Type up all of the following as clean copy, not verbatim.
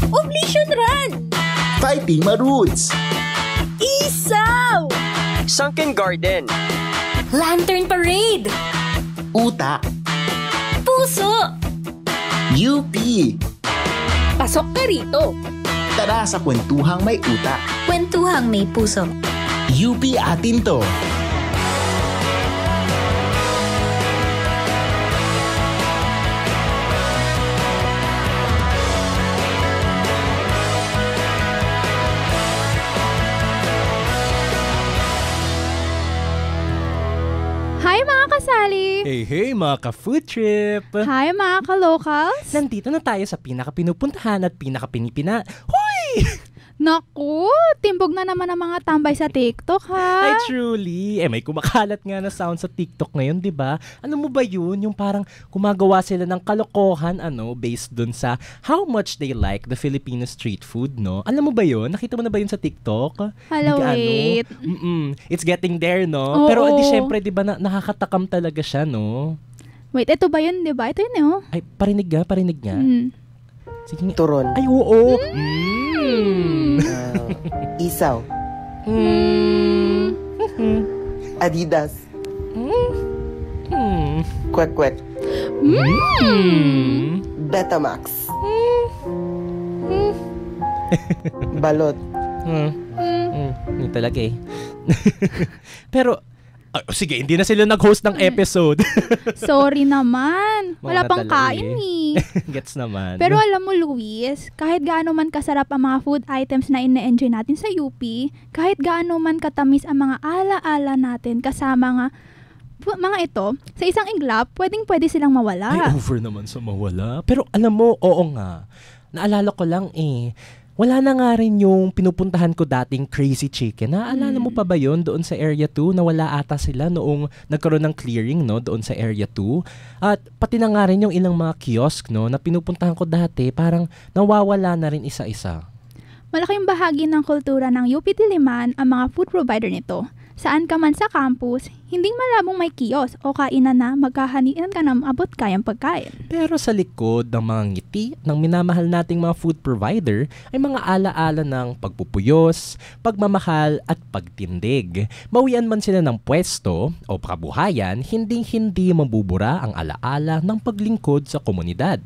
Oblation Run! Fighting Maroots! Isaw! Sunken Garden! Lantern Parade! Utak! Puso! UP! Pasok ka rito! Tara sa kwentuhang may utak. Kwentuhang may puso. UP atin to! Hi mga kasali! Hey mga ka-food trip! Hi mga ka-locals! Nandito na tayo sa pinaka-pinupuntahan at pinaka-pinipina. Hoy! Naku, timbog na naman ang mga tambay sa TikTok ha? Ay, truly. May kumakalat nga na sound sa TikTok ngayon, di ba? Alam mo ba yun? Yung parang gumagawa sila ng kalokohan, based dun sa how much they like the Filipino street food, no? Alam mo ba yun? Nakita mo na ba yun sa TikTok? Hello, wait. It's getting there, no? Pero di syempre, di ba, nakakatakam talaga siya, no? Wait, ito ba yun, di ba? Ito yun, oh. Ay, parinig nga. Sige nga. Turon. Ay, oo. Isaw. Adidas. Kwek-kwek. Betamax. Balot. Hindi talaga eh. Pero, sige, hindi na sila nag-host ng episode. Sorry naman. Wala pang kain eh. Gets naman. Pero alam mo, Luis, kahit gaano man kasarap ang mga food items na ine-enjoy natin sa UP, kahit gaano man katamis ang mga ala-ala natin kasama mga ito, sa isang iglap, pwede silang mawala. Ay, over naman sa mawala. Pero alam mo, oo nga. Naalala ko lang wala na nga rin yung pinupuntahan ko dating Crazy Chicken. Naalala mo pa ba yun doon sa Area 2? Nawala ata sila noong nagkaroon ng clearing, no, doon sa Area 2. At pati na nga rin yung ilang mga kiosk, no, na pinupuntahan ko dati, parang nawawala na rin isa-isa. Malaking bahagi ng kultura ng UP Diliman ang mga food provider nito. Saan ka man sa campus, hindi malabong may kiosk o kainan na magkahanian ka ng abot kayang pagkain. Pero sa likod ng mga ngiti ng minamahal nating mga food provider ay mga ala-ala ng pagpupuyos, pagmamahal at pagtindig. Mawian man sila ng pwesto o kabuhayan, hindi mabubura ang ala-ala ng paglingkod sa komunidad.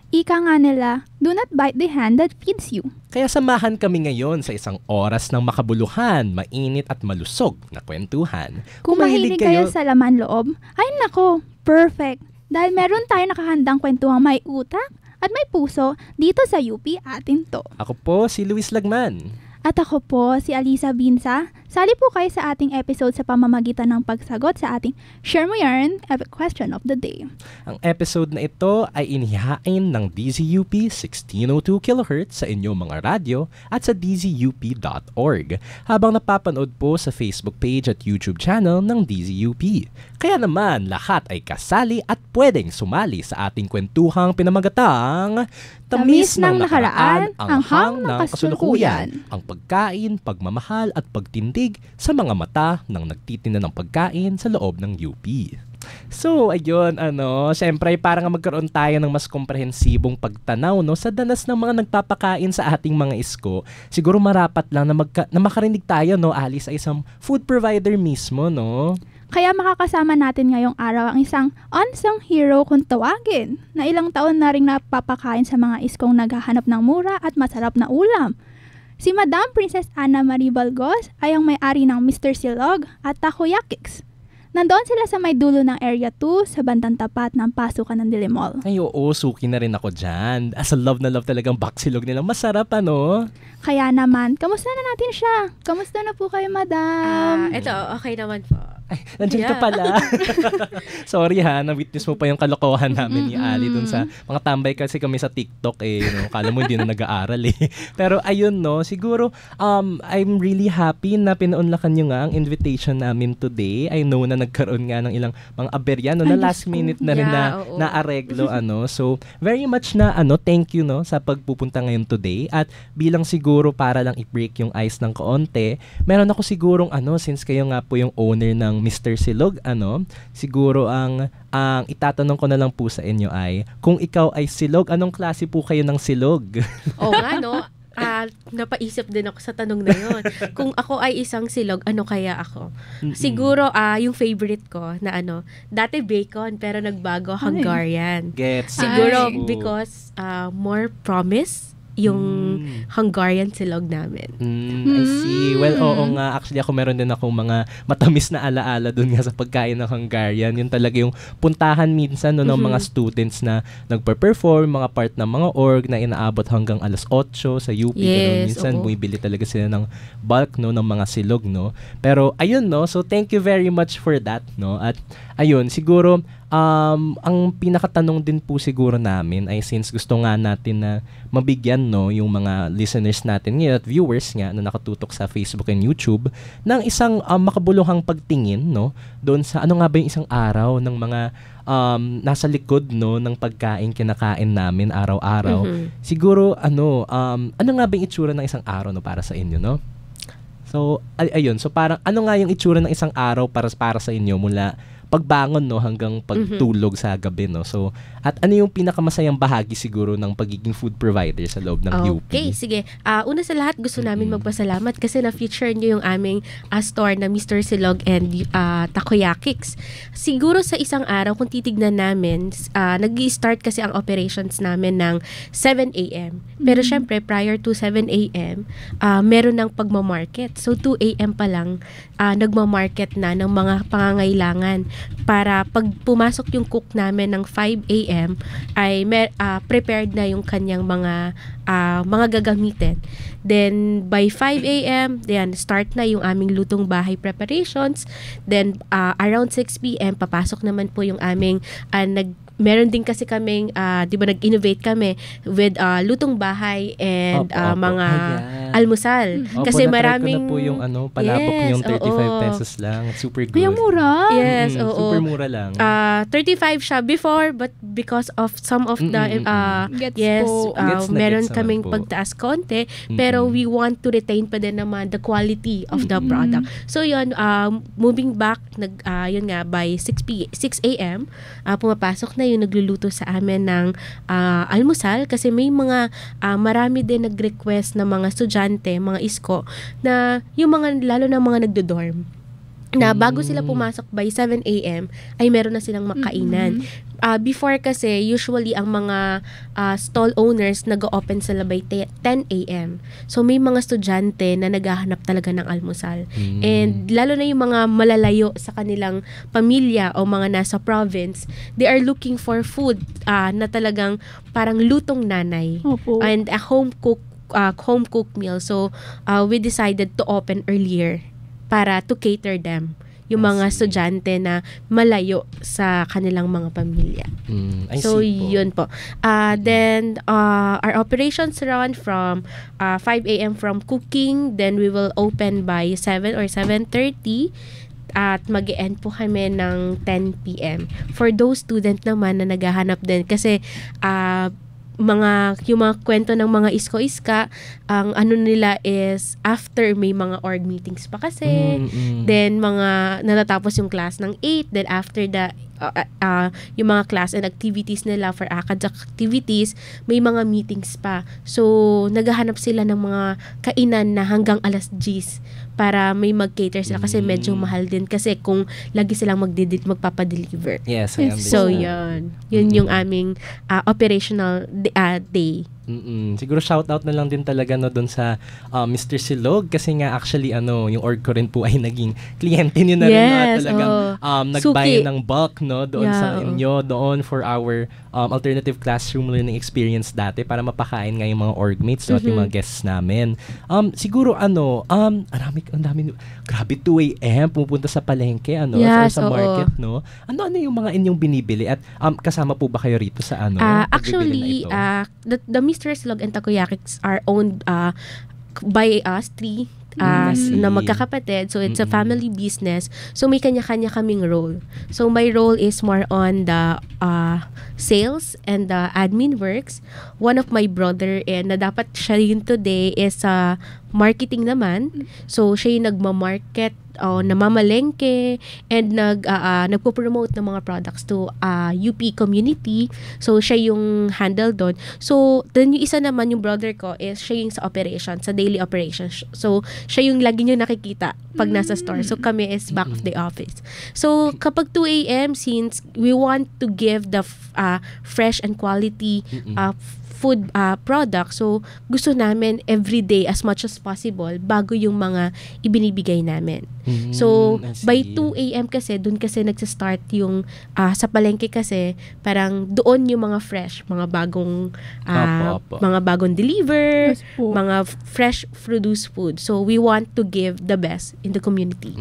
Ika nga nila, do not bite the hand that feeds you. Kaya samahan kami ngayon sa isang oras ng makabuluhan, mainit at malusog na kwentuhan. Kung mahilig kayo sa laman loob, ay nako, perfect! Dahil meron tayo nakahandang kwentuhang may utak at may puso dito sa UP atin to. Ako po si Luis Lagman. At ako po si Alisa Binsa. Sali po kayo sa ating episode sa pamamagitan ng pagsagot sa ating Share Mo Yarn Question of the Day. Ang episode na ito ay inihain ng DZUP 1602 kHz sa inyong mga radyo at sa dzup.org habang napapanood po sa Facebook page at YouTube channel ng DZUP. Kaya naman, lahat ay kasali at pwedeng sumali sa ating kwentuhang pinamagatang Tamis ng nakaraan, ang hang ng kasulukuyan, ang pagkain, pagmamahal at pagtindig sa mga mata ng nagtitinda ng pagkain sa loob ng UP. So, ayun, syempre parang magkaroon tayo ng mas komprehensibong pagtanaw, no, sa danas ng mga nagpapakain sa ating mga isko. Siguro marapat lang na makarinig tayo, no, Ali, sa isang food provider mismo, no? Kaya makakasama natin ngayong araw ang isang unsung hero kung tawagin na ilang taon na rin napapakain sa mga iskong naghahanap ng mura at masarap na ulam. Si Madam Princess Ana Marie Balgos ay ang may-ari ng Mr. Silog at Takoyakix. Nandoon sila sa may dulo ng Area 2 sa bandang tapat ng pasukan ng Dilimol. Ay oo, suki na rin ako dyan. As a love na love talagang baksilog nila. Masarap Kaya naman, kamusta na natin siya? Kamusta na po kayo, Madam? Ito, okay naman po. Ay, nandiyan ka pala. Sorry na-witness mo pa yung kalokohan namin ni Ali dun sa mga tambay kasi kami sa TikTok kala mo hindi na nag-aaral Pero ayun siguro I'm really happy na pinaunlakan nyo nga ang invitation namin today. I know na nagkaroon nga ng ilang mga aberya na last minute na rin na areglo So very much na thank you sa pagpupunta ngayon today. At bilang siguro para lang i-break yung ice ng kaonte, meron ako sigurong since kayo nga po yung owner ng ng Mr. Silog, siguro ang itatanong ko na lang po sa inyo ay, kung ikaw ay silog, anong klase po kayo ng silog? Oo nga, no? Napaisip din ako sa tanong na yun. Kung ako ay isang silog, ano kaya ako? Siguro, yung favorite ko na dati bacon, pero nagbago Hungarian. Gets. Siguro Ay. because more promise yung Hungarian silog namin. I see. Well, oo nga. Actually, ako meron din akong mga matamis na alaala dun nga sa pagkain ng Hungarian. Yun talaga yung puntahan minsan ng mga students na nagpa-perform, mga part ng mga org na inaabot hanggang alas 8 sa UP. Yes, Minsan, oo. bumibili talaga sila ng bulk, ng mga silog, no? Pero, ayun, no? So, thank you very much for that, no? At, ayun, siguro, ang pinakatanong din po siguro namin ay since gusto nga natin na mabigyan yung mga listeners natin ngayon at viewers nga na nakatutok sa Facebook and YouTube ng isang makabuluhang pagtingin doon sa ano nga ba yung isang araw ng mga nasa likod ng pagkain kinakain namin araw-araw. Siguro ano nga ba yung itsura ng isang araw para sa inyo, no? So ayun, so parang ano nga yung itsura ng isang araw para sa inyo mula pagbangon hanggang pagtulog sa gabi, no? So, at ano yung pinakamasayang bahagi siguro ng pagiging food provider sa loob ng UP? Okay, sige. Una sa lahat, gusto namin magpasalamat kasi na-feature nyo yung aming store na Mr. Silog and Takoyakiks. Siguro sa isang araw, kung titignan namin, nag-i-start kasi ang operations namin ng 7 a.m. Pero syempre, prior to 7 a.m., meron ng pagmamarket. So, 2 a.m. pa lang, nagmamarket na ng mga pangangailangan para pag pumasok yung cook namin ng 5 a.m. ay prepared na yung kanyang mga gagamitin. Then by 5 a.m. start na yung aming lutong bahay preparations. Then around 6 p.m. papasok naman po yung aming meron din kasi kaming, di ba nag-innovate kami with lutong bahay and mga almusal. na-try Kasi ko maraming... na po yung palabok yung 35 pesos lang. Super good. Kaya mura. Yes, oo. Super mura lang. 35 siya before, but because of some of the... Gets yes, po. meron Gets kaming naman po. pagtaas konti, pero we want to retain pa din naman the quality of the product. So yun, moving back, yun nga, by 6 a.m., pumapasok na yung nagluluto sa amin ng almusal kasi may mga marami din nag-request na mga estudyante, mga isko na yung mga lalo na mga nagdo-dorm na bago sila pumasok by 7 a.m. ay meron na silang makainan. Before kasi, usually ang mga stall owners nag-open sila by 10 a.m. So may mga estudyante na naghahanap talaga ng almusal. And lalo na yung mga malalayo sa kanilang pamilya o mga nasa province, they are looking for food na talagang parang lutong nanay. Opo. And a home cooked meal. So we decided to open earlier para to cater them, yung mga estudyante na malayo sa kanilang mga pamilya. I So, see po. yun po. Then, our operations run from 5 a.m. from cooking. Then, we will open by 7 or 7:30. At mag-e-end po kami ng 10 p.m. For those student naman na naghahanap din. Kasi, yung mga kwento ng mga isko-iska, ang ano nila is after may mga org meetings pa kasi, then mga natatapos yung class ng 8, then after the yung mga class and activities nila for ACADS activities, may mga meetings pa. So, naghahanap sila ng mga kainan na hanggang alas 10 para may mag-cater sila kasi medyo mahal din kasi kung lagi silang magpapadeliver. Yes, I understand. So, yun. Yun yung aming operational day. Siguro shoutout na lang din talaga doon sa Mr. Silog kasi nga actually yung org ko rin po ay naging kliyente niyo na rin Yes, talagang nagbuy Suki. ng bulk doon sa inyo doon for our alternative classroom learning experience dati para mapakain nga yung mga orgmates at yung mga guests namin. Siguro ang dami grabe 2 AM pupunta sa palengke or Yes, sa oo. market ano yung mga inyong binibili at kasama po ba kayo rito sa pagbibili Actually, na ito? the Mr. Silog and Takoyakiks are owned by us three na magkakapatid. So, it's a family business. So, may kanya-kanya kaming role. So, my role is more on the sales and the admin works. One of my brother, na dapat siya yun today, is marketing naman. So, siya yung nagmamarket namamalengke and nagpo-promote ng mga products to UP community. So, siya yung handle doon. So, then yung isa naman, yung brother ko, is siya yung sa operation, sa daily operations. So, siya yung lagi nyo nakikita pag nasa store. So, kami is back of the office. So, kapag 2 a.m., since we want to give the fresh and quality food product, so gusto namin everyday as much as possible bago yung mga ibinibigay namin. So, by 2 a.m. kasi, dun kasi nagsa-start yung sa palengke kasi, parang doon yung mga fresh, mga bagong mga bagong deliver, mga fresh produce food. So, we want to give the best in the community.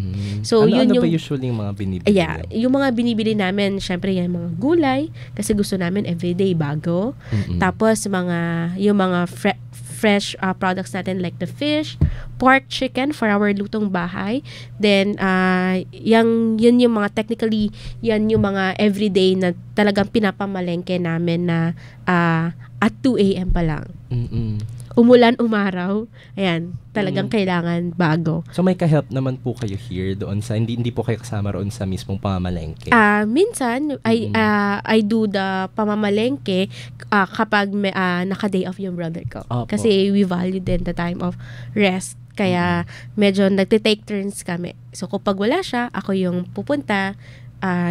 So, yun ano yung ba usually yung mga binibili? yung mga binibili namin, syempre yan mga gulay kasi gusto namin everyday bago. Tapos yung mga fresh products natin like the fish, pork, chicken for our lutong bahay. Then yun yung mga technically yan yung mga everyday na talagang pinapamalengke namin na at 2 a.m. pa lang. Umulan, umaraw, ayan, talagang kailangan bago. So may ka-help naman po kayo here doon sa hindi po kayo kasama roon sa mismong pamamalengke? Minsan I do the pamamalengke kapag naka-day off yung brother ko. Kasi we value din the time of rest. Kaya medyo nagte-take turns kami. So kapag wala siya, ako yung pupunta.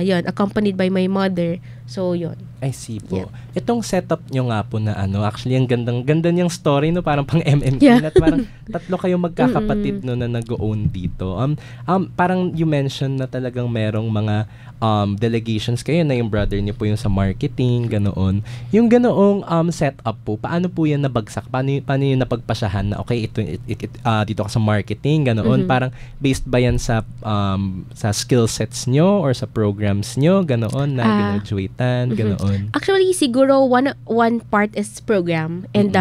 Yun, accompanied by my mother. So, yun. I see po. Yeah. Itong setup nyo nga po na actually, ang ganda niyang story, no? Parang pang MMK na parang tatlo kayong magkakapatid no, na nag-own dito. Parang you mentioned na talagang merong mga delegations kayo na yung brother niyo po yung sa marketing, ganoon. Yung ganoong setup po, paano po yan nabagsak? Paano yung napagpasyahan na, okay, dito ka sa marketing, ganoon. Parang based ba yan sa skill sets nyo or sa programs nyo, ganoon, na graduatean, ganoon? Actually, siguro one part is program. And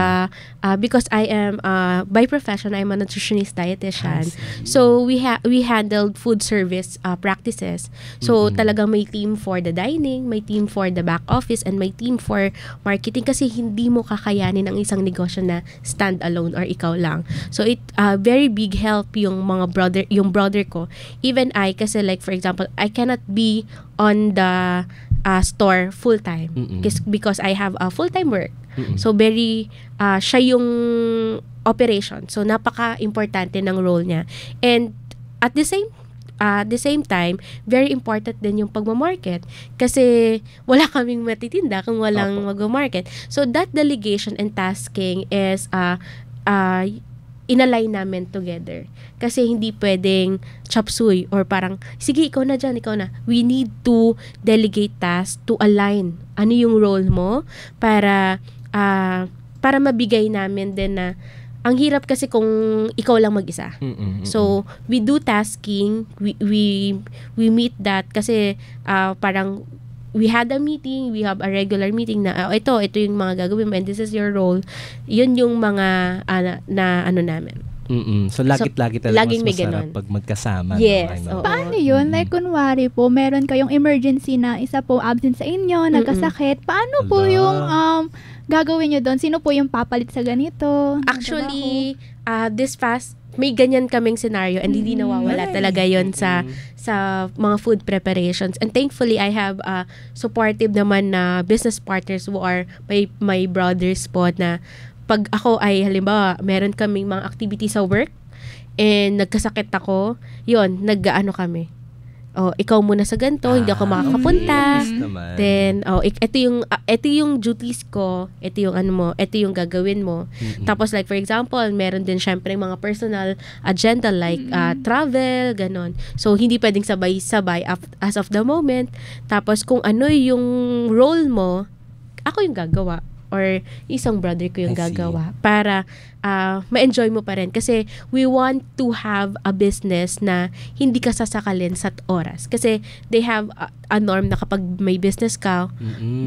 because I am, by profession, I'm a nutritionist dietitian. So, we handled food service practices. So, talagang may team for the dining, may team for the back office, and may team for marketing kasi hindi mo kakayanin ang isang negosyo na stand alone or ikaw lang. So, it very big help yung brother ko. Even I, kasi like for example, I cannot be on the store full-time because I have a full-time work. So, very, siya yung operation. So, napaka-importante ng role niya. And at the same time, very important din yung pagmamarket. Kasi wala kaming matitinda kung walang magmamarket. So, that delegation and tasking is inalign namin together. Kasi hindi pwedeng chop suey or parang, sige, ikaw na dyan, ikaw na. We need to delegate tasks to align. Ano yung role mo para mabigay namin din na ang hirap kasi kung ikaw lang mag-isa. So, we do tasking, we meet that kasi parang we had a meeting, we have a regular meeting na ito yung mga gagawin mo and this is your role. Yun yung mga namin. So, lagi talaga mas masarap pag magkasama. Yes. No? Paano yun? Like, kunwari po, meron kayong emergency na isa po absent sa inyo, nagkasakit. Paano po yung gagawin nyo doon? Sino po yung papalit sa ganito? Actually, may ganyan kaming scenario and hindi nawawala talaga yon sa mga food preparations. And thankfully, I have supportive naman na business partners who are my brothers po na pag ako ay halimbawa, meron kaming mga activity sa work and nagkasakit ako, yun, kami. Ikaw muna sa ganito, hindi ako makakapunta. Yes, then, ito yung duties ko, ito yung ito yung gagawin mo. Tapos like for example, meron din syempre mga personal agenda like travel, ganon. So, hindi pwedeng sabay-sabay as of the moment. Tapos kung ano yung role mo, ako yung gagawa. Or isang brother ko yung gagawa para ma-enjoy mo pa rin. Kasi we want to have a business na hindi ka sasakalin sa oras. Kasi they have a norm na kapag may business ka,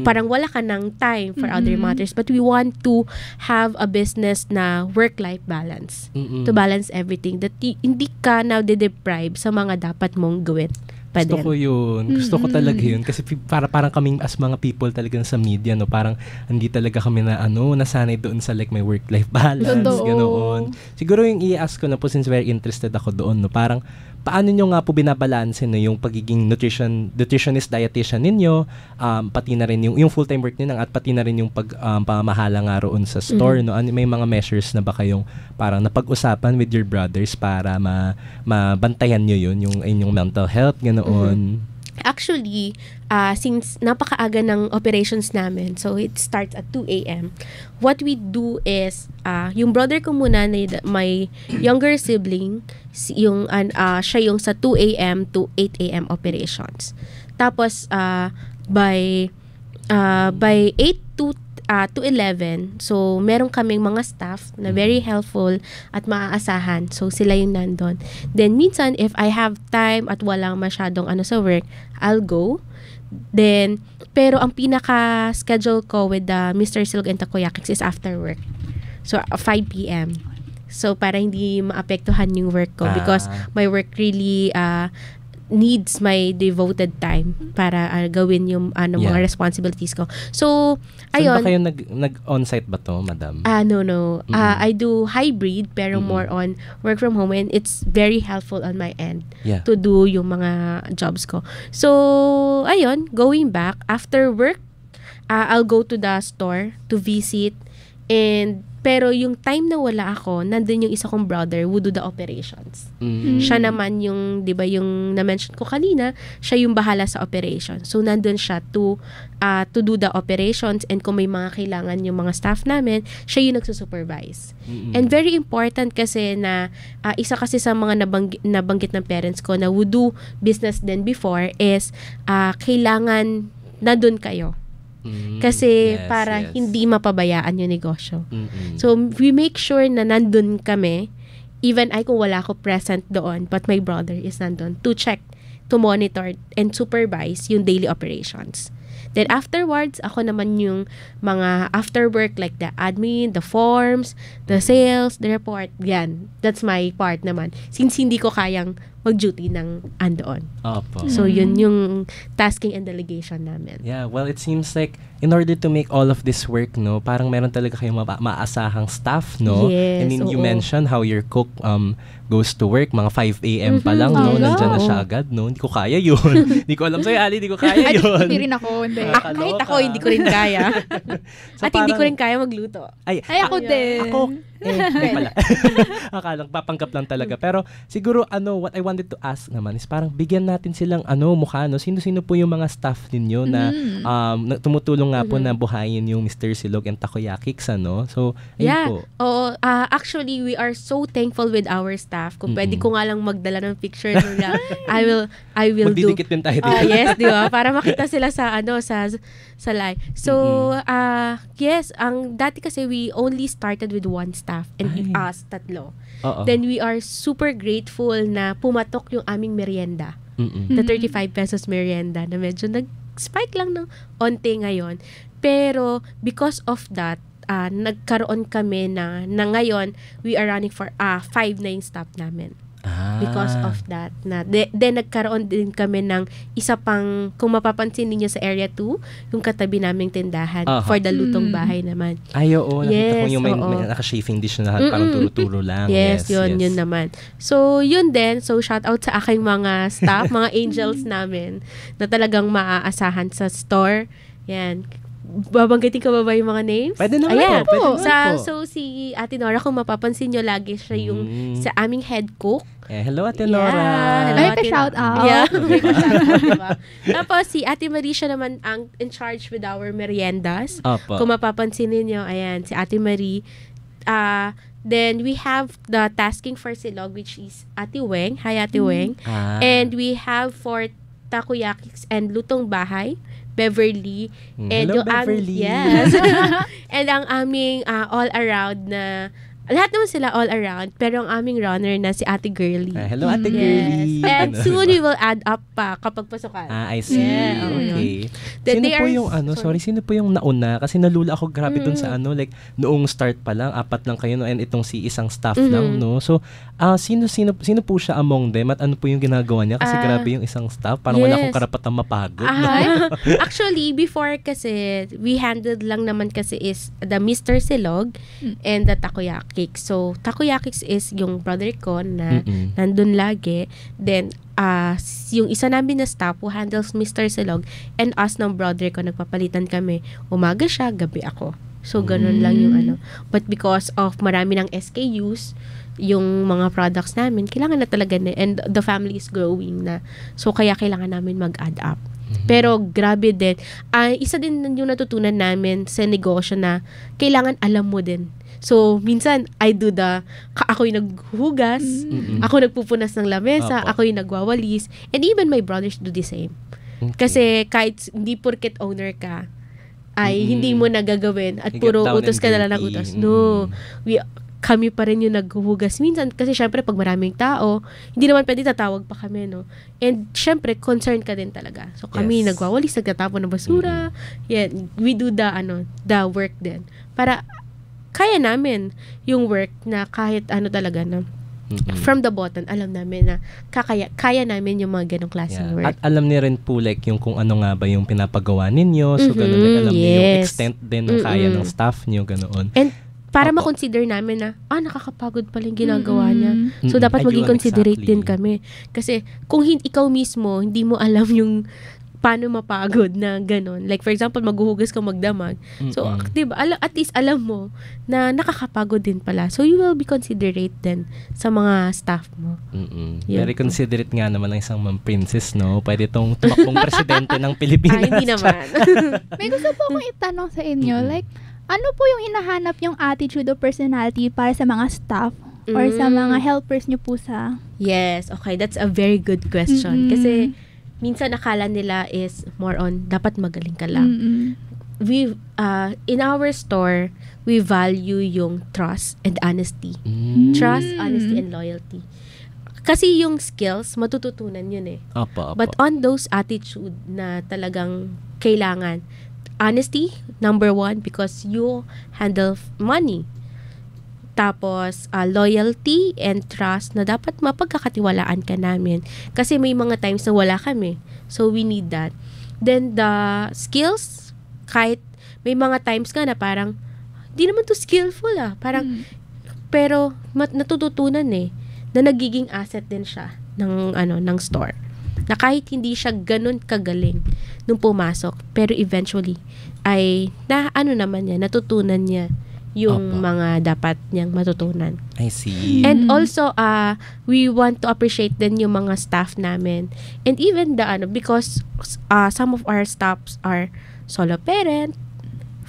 parang wala ka ng time for other matters. But we want to have a business na work-life balance. To balance everything. That hindi ka now de-deprive sa mga dapat mong gawin. Gusto ko yun. Gusto ko talaga yun. Kasi parang kaming as mga people talagang sa media, no, parang hindi talaga kami nasanay doon sa like may work-life balance, ganoon. Siguro yung i-ask ko na po since very interested ako doon, no, parang paano nyo nga po binabalanse no, yung pagiging nutritionist, dietitian ninyo, pati na rin yung full-time work nyo at pati na rin yung pamahala nga roon sa store. No? May mga measures na ba kayong parang napag-usapan with your brothers para mabantayan nyo yun, yung inyong mental health, ganoon? Actually, since napakaaga ng operations namin, so it starts at 2 a.m., what we do is, yung brother ko muna, may younger sibling, siya yung sa 2 a.m. to 8 a.m. operations. Tapos, by 8 to 11, so meron kaming mga staff na very helpful at maaasahan. So sila yung nandun. Then minsan, if I have time at walang masyadong sa work, I'll go. Then, pero ang pinaka-schedule ko with Mr. Silog and Takoyakis is after work. So 5 p.m. So para hindi maapektuhan yung work ko because my work really needs my devoted time para gawin yung mga responsibilities ko. So, ayun. Saan ba kayo nag-on-site ba to, madam? No. I do hybrid pero more on work from home and it's very helpful on my end to do yung mga jobs ko. So, ayun, going back, after work, I'll go to the store to visit pero yung time na wala ako, nandun yung isa kong brother who do the operations. Siya naman yung, di ba, yung na-mention ko kanina, siya yung bahala sa operations. So, nandun siya to do the operations and kung may mga kailangan yung mga staff namin, siya yung nagsusupervise. And very important kasi na isa kasi sa mga nabanggit ng parents ko na who do business din before is kailangan nandun kayo. Kasi para hindi mapabayaan yung negosyo. So, we make sure na nandun kami, even kung wala ako present doon, but my brother is nandun to check, to monitor, and supervise yung daily operations. Then afterwards, ako naman yung mga after work like the admin, the forms, the sales, the report. Yan. That's my part naman. Since hindi ko kayang mag-duty ng andoon. Opo. So, yun yung tasking and delegation namin. Yeah, well, it seems like in order to make all of this work, no, parang meron talaga kayong maasahang staff, no? Yes, I mean, you mentioned how your cook goes to work, mga 5 a.m. pa lang, no? Nandyan na siya agad, no? Hindi ko kaya yun. Hindi ko alam sa'yo, Ali, hindi ko kaya yun. Hindi rin ako, hindi. Kahit ako, hindi ko rin kaya. So, at hindi ko rin kaya magluto. Ay, ako din. Ako, hindi pala. Akalang papanggap lang talaga. Pero siguro, what I wanted to ask naman is parang bigyan natin silang mukha, no? Sino-sino po yung mga staff ninyo na tumutulong nga po na buhayin yung Mr. Silog and Takoyakis, So, ayun po. Oo. Actually, we are so thankful with our staff. Kung pwede ko nga lang magdala ng picture nila, I will Magdidikit din tayo dito. Yes, di ba? Para makita sila sa live. So, yes, dati kasi we only started with one staff and us, tatlo. Then we are super grateful na pumatok yung aming merienda. The 35 pesos merienda na medyo nag-spike lang ng onte ngayon. Pero because of that, nagkaroon kami na ngayon, we are running for 5 na yung staff namin. Because of that. Then nagkaroon din kami ng isa pang, kung mapapansin niyo sa area 2, yung katabi naming tindahan for the lutong bahay naman. Ay, oo. Nakita ko yung may naka-chafing dish na lahat, parang turo-turo lang. Yes, yun naman. So, yun din. So, shout out sa aking mga staff, mga angels namin, na talagang maaasahan sa store. Yan. Babanggitin ko ba yung mga names? Pwede naman po. So, si Ate Nora, kung mapapansin nyo, lagi siya yung sa aming head cook. Hello, Ate Nora. Hello, Ate shout out. Yeah. Diba? Tapos, si Ate Marie siya naman ang in charge with our meriendas. Opo. Kung mapapansin ninyo, ayan, si Ate Marie. Then, we have the tasking for Silog, which is Ate Weng. Hi, Ate Weng. And we have for Takoyakis and Lutong Bahay, Beverly. And hello, Beverly. Yes. And ang aming all-around na, lahat naman sila all-around, pero ang aming runner na si Ate Girly. Hello, Ate Girly. And soon we will add up pa kapag pasukan. I see. Yeah, okay. Sino po yung nauna? Kasi nalula ako grabe dun sa like, noong start pa lang, 4 lang kayo, no? And itong si isang staff lang, no? So, sino po siya among them at ano po yung ginagawa niya? Kasi grabe yung isang staff. Parang wala akong karapatang mapagod. No? Actually, before kasi, we handled lang naman kasi is the Mr. Silog and the Takoyakis. Takoyakix. So, Takoyakix is yung brother ko na Mm-mm. nandun lagi. Then, yung isa namin na staff who handles Mr. Silog and us ng brother ko, nagpapalitan kami. Umaga siya, gabi ako. So, ganun lang yung ano. But because of marami ng SKUs, yung mga products namin, kailangan na talaga na, and the family is growing na. So, kaya kailangan namin mag-add up. Pero grabe din. Isa din yung natutunan namin sa negosyo na kailangan alam mo din. So, minsan, ako yung naghuhugas, ako nagpupunas ng lamesa, Opo. ako yung nagwawalis, and even my brothers do the same. Okay. Kasi kahit hindi porket owner ka, ay hindi mo nagagawin at You puro get down utos and ka na lang ng dirty. utos. No. Kami pa rin yung naghuhugas minsan kasi syempre pag maraming tao, hindi naman pwede tatawag pa kami, no? And syempre concern ka din talaga. So kami Yes. nagwawalis, nagtatapon ng basura. Yeah, we do the work din. Para kaya namin yung work na kahit ano talaga na from the bottom, alam namin na kaya namin yung mga ganong klaseng work. At alam niyo rin po like yung kung ano nga ba yung pinapagawa ninyo. So, ganun din. Alam niyo yung yes. extent din ng kaya ng staff niyo, ganoon. And para Opo. makonsider namin na, nakakapagod pala yung ginagawa niya. So, Mm-mm. dapat maging Ayun, considerate exactly. din kami. Kasi, kung ikaw mismo, hindi mo alam yung paano mapagod na gano'n. Like, for example, maghuhugas ka magdamag. So, diba, at least alam mo na nakakapagod din pala. So, you will be considerate din sa mga staff mo. Mm-mm. Yun Very po. considerate nga naman ng isang ma'am princess, no? Pwede tong tumakbong presidente ng Pilipinas. Hindi naman. May gusto po akong itanong sa inyo, like, ano po yung hinahanap yung attitude o personality para sa mga staff or sa mga helpers nyo po sa... Yes, okay. That's a very good question. Kasi, minsan akala nila is more on, dapat magaling ka lang. We, in our store, we value yung trust and honesty. Trust, honesty, and loyalty. Kasi yung skills, matututunan yun eh. Opo. But on those attitude na talagang kailangan, honesty, number 1, because you handle money. Tapos, loyalty and trust na dapat mapagkakatiwalaan ka namin. Kasi may mga times na wala kami. So, we need that. Then, the skills, kahit may mga times nga na parang, di naman to skillful Parang, pero, natututunan eh, na nagiging asset din siya ng store. Na kahit hindi siya ganun kagaling nung pumasok, pero eventually, ay, natutunan niya yung Opo. mga dapat niyang matutunan. I see. And also, we want to appreciate din yung mga staff namin. And even because some of our staffs are solo parent,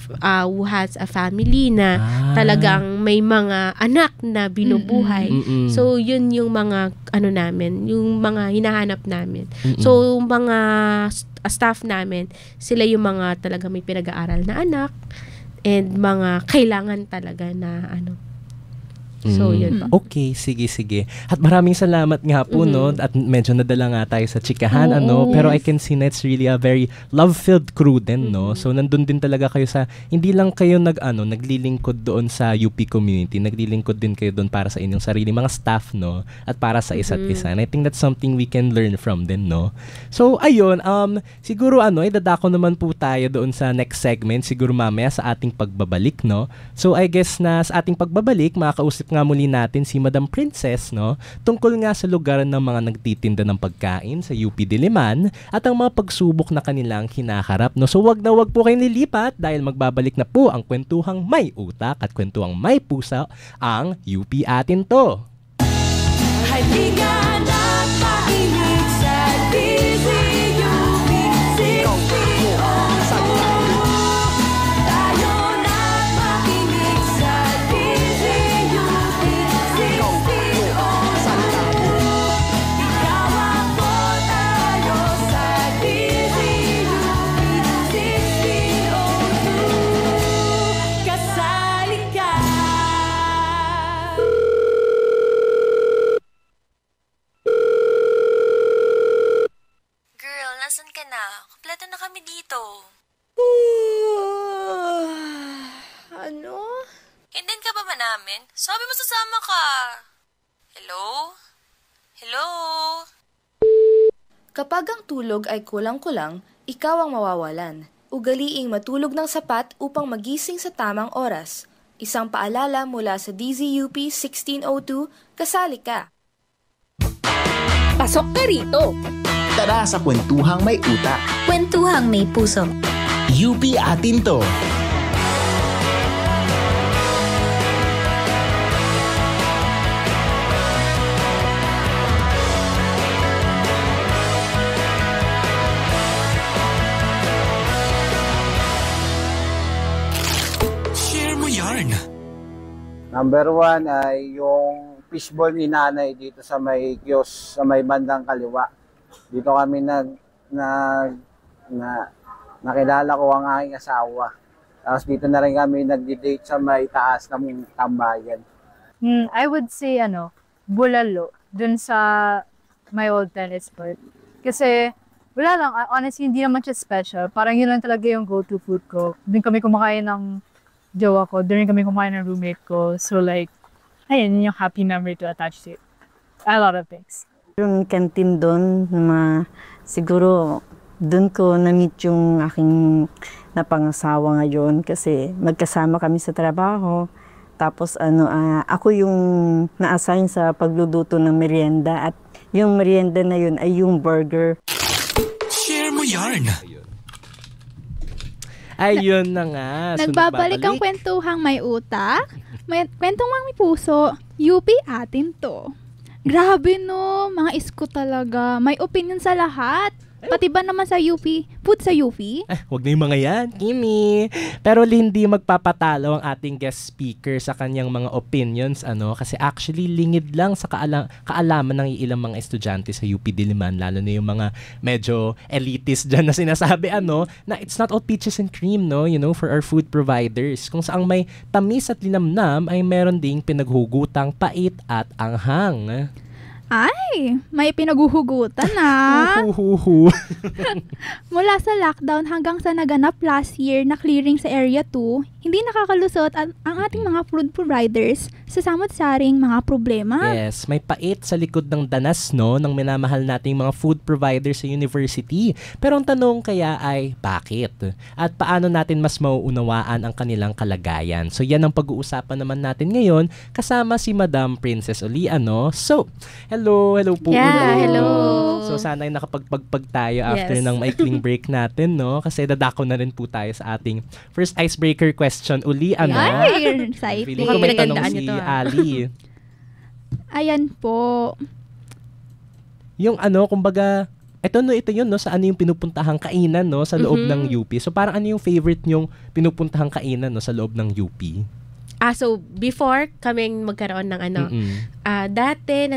who has a family na talagang may mga anak na binubuhay. So, yun yung mga namin, yung mga hinahanap namin. So, mga staff namin, sila yung mga talaga may pinag-aaral na anak and mga kailangan talaga na So, yun po. Okay, sige. At maraming salamat nga po, no? At medyo nadala nga tayo sa chikahan, Pero I can see na it's really a very love-filled crew din, no? So, nandun din talaga kayo hindi lang kayo naglilingkod doon sa UP community, naglilingkod din kayo doon para sa inyong sarili, mga staff, no? At para sa isa't isa. And I think that's something we can learn from din, no? So, ayun, siguro, idadako naman po tayo doon sa next segment, siguro mamaya sa ating pagbabalik, no? So, I guess na sa ating pagbabalik, makakausap nga muli natin si Madam Princess, no? Tungkol nga sa lugar ng mga nagtitinda ng pagkain sa UP Diliman at ang mga pagsubok na kanilang hinaharap, no? So wag po kayong lilipat dahil magbabalik na po ang kwentuhang may utak at kwentuhang may pusa, ang UP Atin To. Halika na makinig sa DZUP 1602. Tayo na makinig sa DZUP 1602. Ikaw ako tayo sa DZUP 1602. Kasali ka. Girl, nasan ka na? Kompleto na kami dito. Ano? Hindihan ka ba namin? Sabi mo sasama ka. Hello? Hello? Kapag ang tulog ay kulang-kulang, ikaw ang mawawalan. Ugaliing matulog ng sapat upang magising sa tamang oras. Isang paalala mula sa DZUP 1602, kasali ka. Pasok ka rito! Tara sa kwentuhang may utak. Kwentuhang may puso. UP atin to. Share mo yarn. Number 1 ay yung fishball ni nanay dito sa may kiosk, sa may bandang kaliwa. Dito kami nakilala ko ang aking asawa. Tapos dito na rin kami nagdi-date sa may taas ng tambayan. I would say Bulalo, dun sa my old tennis court. Kasi wala lang, honestly hindi naman siya special. Parang yun lang talaga yung go-to food ko. Doon kami kumakain ng jowa ko, doon kami kumakain ng roommate ko. So like, ayun yung happy memory to attach to it. A lot of things. Yung canteen doon, siguro doon ko na-meet yung aking napangasawa ngayon kasi magkasama kami sa trabaho. Tapos ako yung na-assign sa pagluluto ng merienda at yung merienda na yun ay yung burger. Share mo yarn. Ayun na nga. Nagbabalik ang kwentuhang may utak. Kwentuhang may puso. UP atin to. Grabe no, mga isko talaga. May opinion sa lahat. Pati ba naman sa UP? Food sa UP? Huwag na yung mga yan, Kimi. Pero hindi magpapatalo ang ating guest speaker sa kanyang mga opinions, kasi actually lingid lang sa kaalaman ng ilang mga estudyante sa UP Diliman, lalo na yung mga medyo elitist dyan na sinasabi, na it's not all peaches and cream, for our food providers. Kung saang may tamis at linamnam, ay meron ding pinaghugutang pait at anghang. Ay, may pinaguhugutan na. Mula sa lockdown hanggang sa naganap last year na clearing sa Area 2, hindi nakakalusot ang ating mga food providers sa samot-saring mga problema. Yes, may pait sa likod ng danas, ng minamahal nating mga food providers sa university. Pero ang tanong kaya ay, bakit? At paano natin mas mauunawaan ang kanilang kalagayan? So yan ang pag-uusapan naman natin ngayon kasama si Madam Princess Uli, So, hello po. Yeah, hello. So sana ay nakapagpagpag tayo after ng maikling break natin, Kasi dadako na rin po tayo sa ating first icebreaker question uli, Ay, exciting. Feeling ko may tanong si Ali. Ayan po. Yung kumbaga, ito yun, sa ano yung pinupuntahang kainan, sa loob ng UP. So parang ano yung favorite nyong pinupuntahang kainan, sa loob ng UP? So before kaming magkaroon ng dati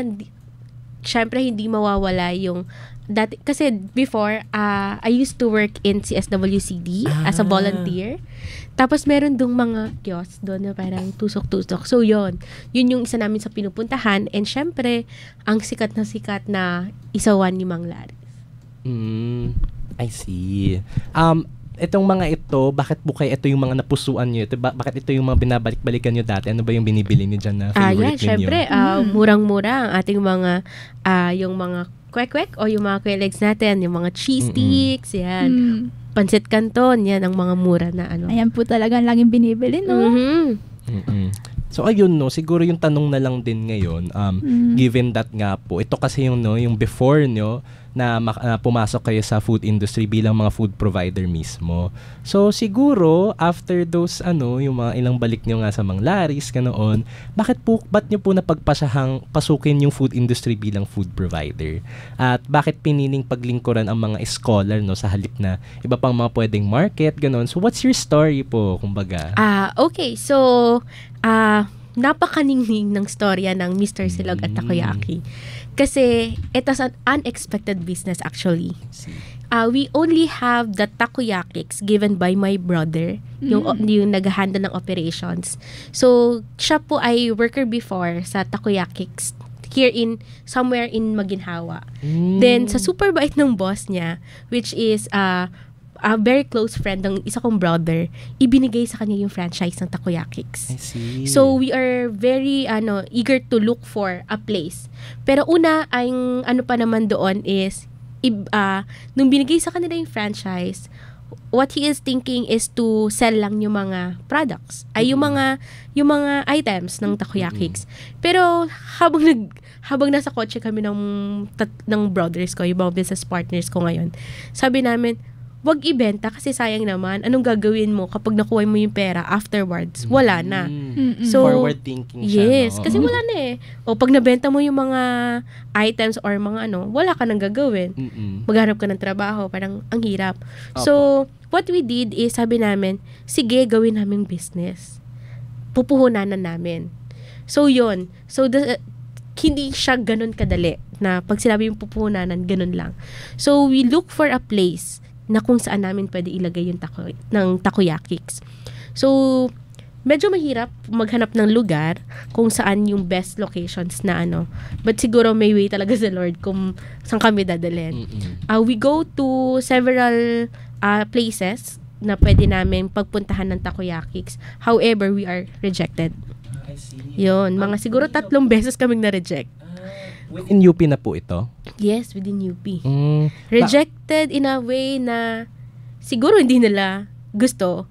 syempre hindi mawawala yung dati kasi before I used to work in CSWCD as a volunteer. Tapos meron dong mga kiosk doon na parang tusok-tusok. So yun yung isa namin sa pinupuntahan, and syempre ang sikat na isawan ni Mang Laris. I see. Itong mga ito, bakit po kayo ito yung mga napusuan nyo? Bakit ito yung mga binabalik-balikan nyo dati? Ano ba yung binibili nyo dyan na favorite ninyo? Syempre, murang-mura ang ating mga, yung mga kwek-kwek o yung mga kwelegs natin, yung mga cheese sticks, yan. Pancit Canton, yan ang mga mura na Ayan po talagang laging binibili, So ayun, siguro yung tanong na lang din ngayon, given that nga po, ito kasi yung before nyo, na pumasok kayo sa food industry bilang mga food provider mismo. So siguro after those yung mga ilang balik nyo nga sa Mang Laris ganoon, ba't nyo po napagpasahang pasukin yung food industry bilang food provider? At bakit piniling paglingkuran ang mga scholar sa halip na iba pang mga pwedeng market ganoon? So what's your story po, kumbaga? Okay. So napakaningning ng storya ng Mr. Silog at Takoyaki. Kasi it's an unexpected business actually. We only have the takoyakis given by my brother, yung nag-handle ng operations. So, siya po ay worker before sa takoyakis here somewhere in Maginhawa. Then, sa super bait ng boss niya, which is a very close friend ng isa kong brother, ibinigay sa kanya yung franchise ng Takoyakis. I see. So, we are very eager to look for a place. Pero una, ang pa naman doon is, nung binigay sa kanila yung franchise, what he is thinking is to sell lang yung mga products, ay yung mga items ng Takoyakix. Pero habang nasa kotse kami ng brothers ko, yung mga business partners ko ngayon, sabi namin, wag ibenta kasi sayang naman. Anong gagawin mo kapag nakuha mo yung pera afterwards? Wala na. So, forward thinking siya. Yes, kasi wala na eh. O pag nabenta mo yung mga items or mga wala ka nang gagawin. Maghanap ka ng trabaho, parang ang hirap. So, what we did is sabi namin, sige, gawin naming business. Pupuhunan na namin. So, yun. So, hindi siya ganun kadali na pag sinabi yung pupuhunanan, ganun lang. So, we look for a place na kung saan namin pwede ilagay yung Takoyakix. So, medyo mahirap maghanap ng lugar kung saan yung best locations na But siguro may way talaga sa Lord kung saan kami dadalhin. We go to several places na pwede namin pagpuntahan ng Takoyakix. However, we are rejected. I see. Yun, mga siguro 3 beses kaming na-reject. Within UP na po ito? Yes, within UP. Rejected in a way na siguro hindi nila gusto.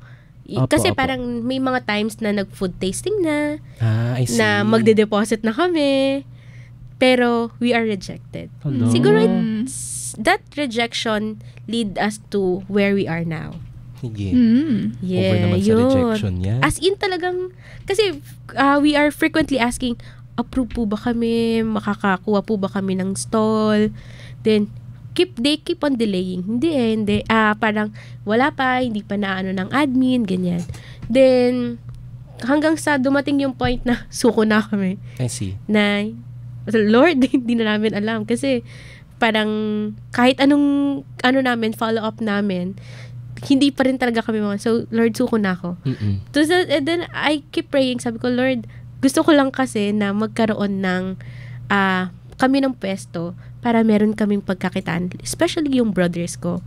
Kasi parang may mga times na nag-food tasting na, I see. na magde-deposit na kami, pero we are rejected. Hello. Siguro that rejection lead us to where we are now. Sige. Yeah, over naman sa rejection yan. As in talagang, kasi we are frequently asking, approve po ba kami? Makakakuha po ba kami ng stall? Then, they keep on delaying. Hindi. Parang wala pa, hindi pa naano ng admin, ganyan. Then, hanggang sa dumating yung point na suko na kami. I see. Na, Lord, hindi na namin alam. Kasi, parang kahit anong follow up namin, hindi pa rin talaga kami mga. So, Lord, suko na ako. So, then, I keep praying. Sabi ko, Lord, gusto ko lang kasi na magkaroon ng kami ng pwesto para meron kaming pagkakitaan, especially yung brothers ko.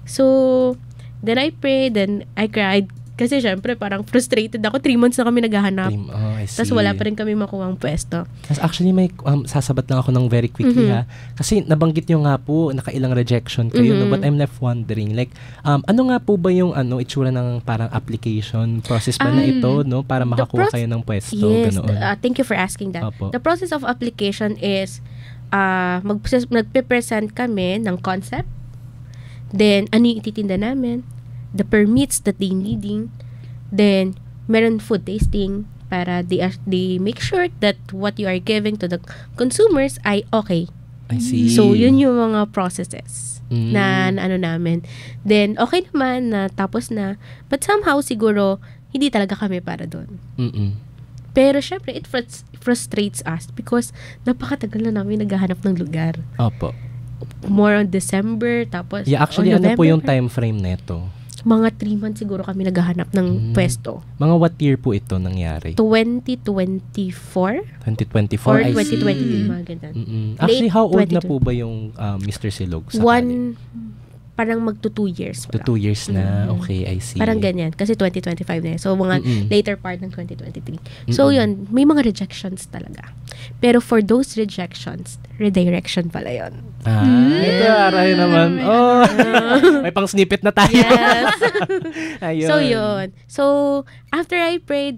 So, then I prayed, then I cried. Kasi syempre, parang frustrated ako. 3 months na kami naghahanap. I see. Tapos wala pa rin kami makuha ang pwesto. Actually, may sasabat lang ako ng very quickly ha. Kasi nabanggit nyo nga po, nakailang rejection kayo. No? But I'm left wondering, like, ano nga po ba yung itsura ng parang application process ba na ito, no? Para makakuha kayo ng pwesto? Yes, thank you for asking that. Opo. The process of application is, nagpe-present kami ng concept, then ano yung ititinda namin, the permits that they needing, then meron food tasting para they make sure that what you are giving to the consumers ay okay. I see. So, yun yung mga processes na namin. Then, okay naman na tapos na. But somehow, siguro, hindi talaga kami para doon. Pero, syempre, it frustrates us because napakatagal na namin naghahanap ng lugar. Opo. More on December, tapos actually, ano po yung time frame neto? Mga 3 months siguro kami naghahanap ng pwesto. Mga what year po ito nangyari? 2024? 2024, or I 2023, mga ganun. Actually, how old na po ba yung Mr. Silog? Parang magto 2 years. 2 years na. Okay, I see. Parang ganyan. Kasi 2025 na yun. So, mga later part ng 2023. So, yun. May mga rejections talaga. Pero for those rejections, redirection pala yun. Ito, aray naman. May pang snippet na tayo. Yes. Ayun. So, yun. So, after I prayed,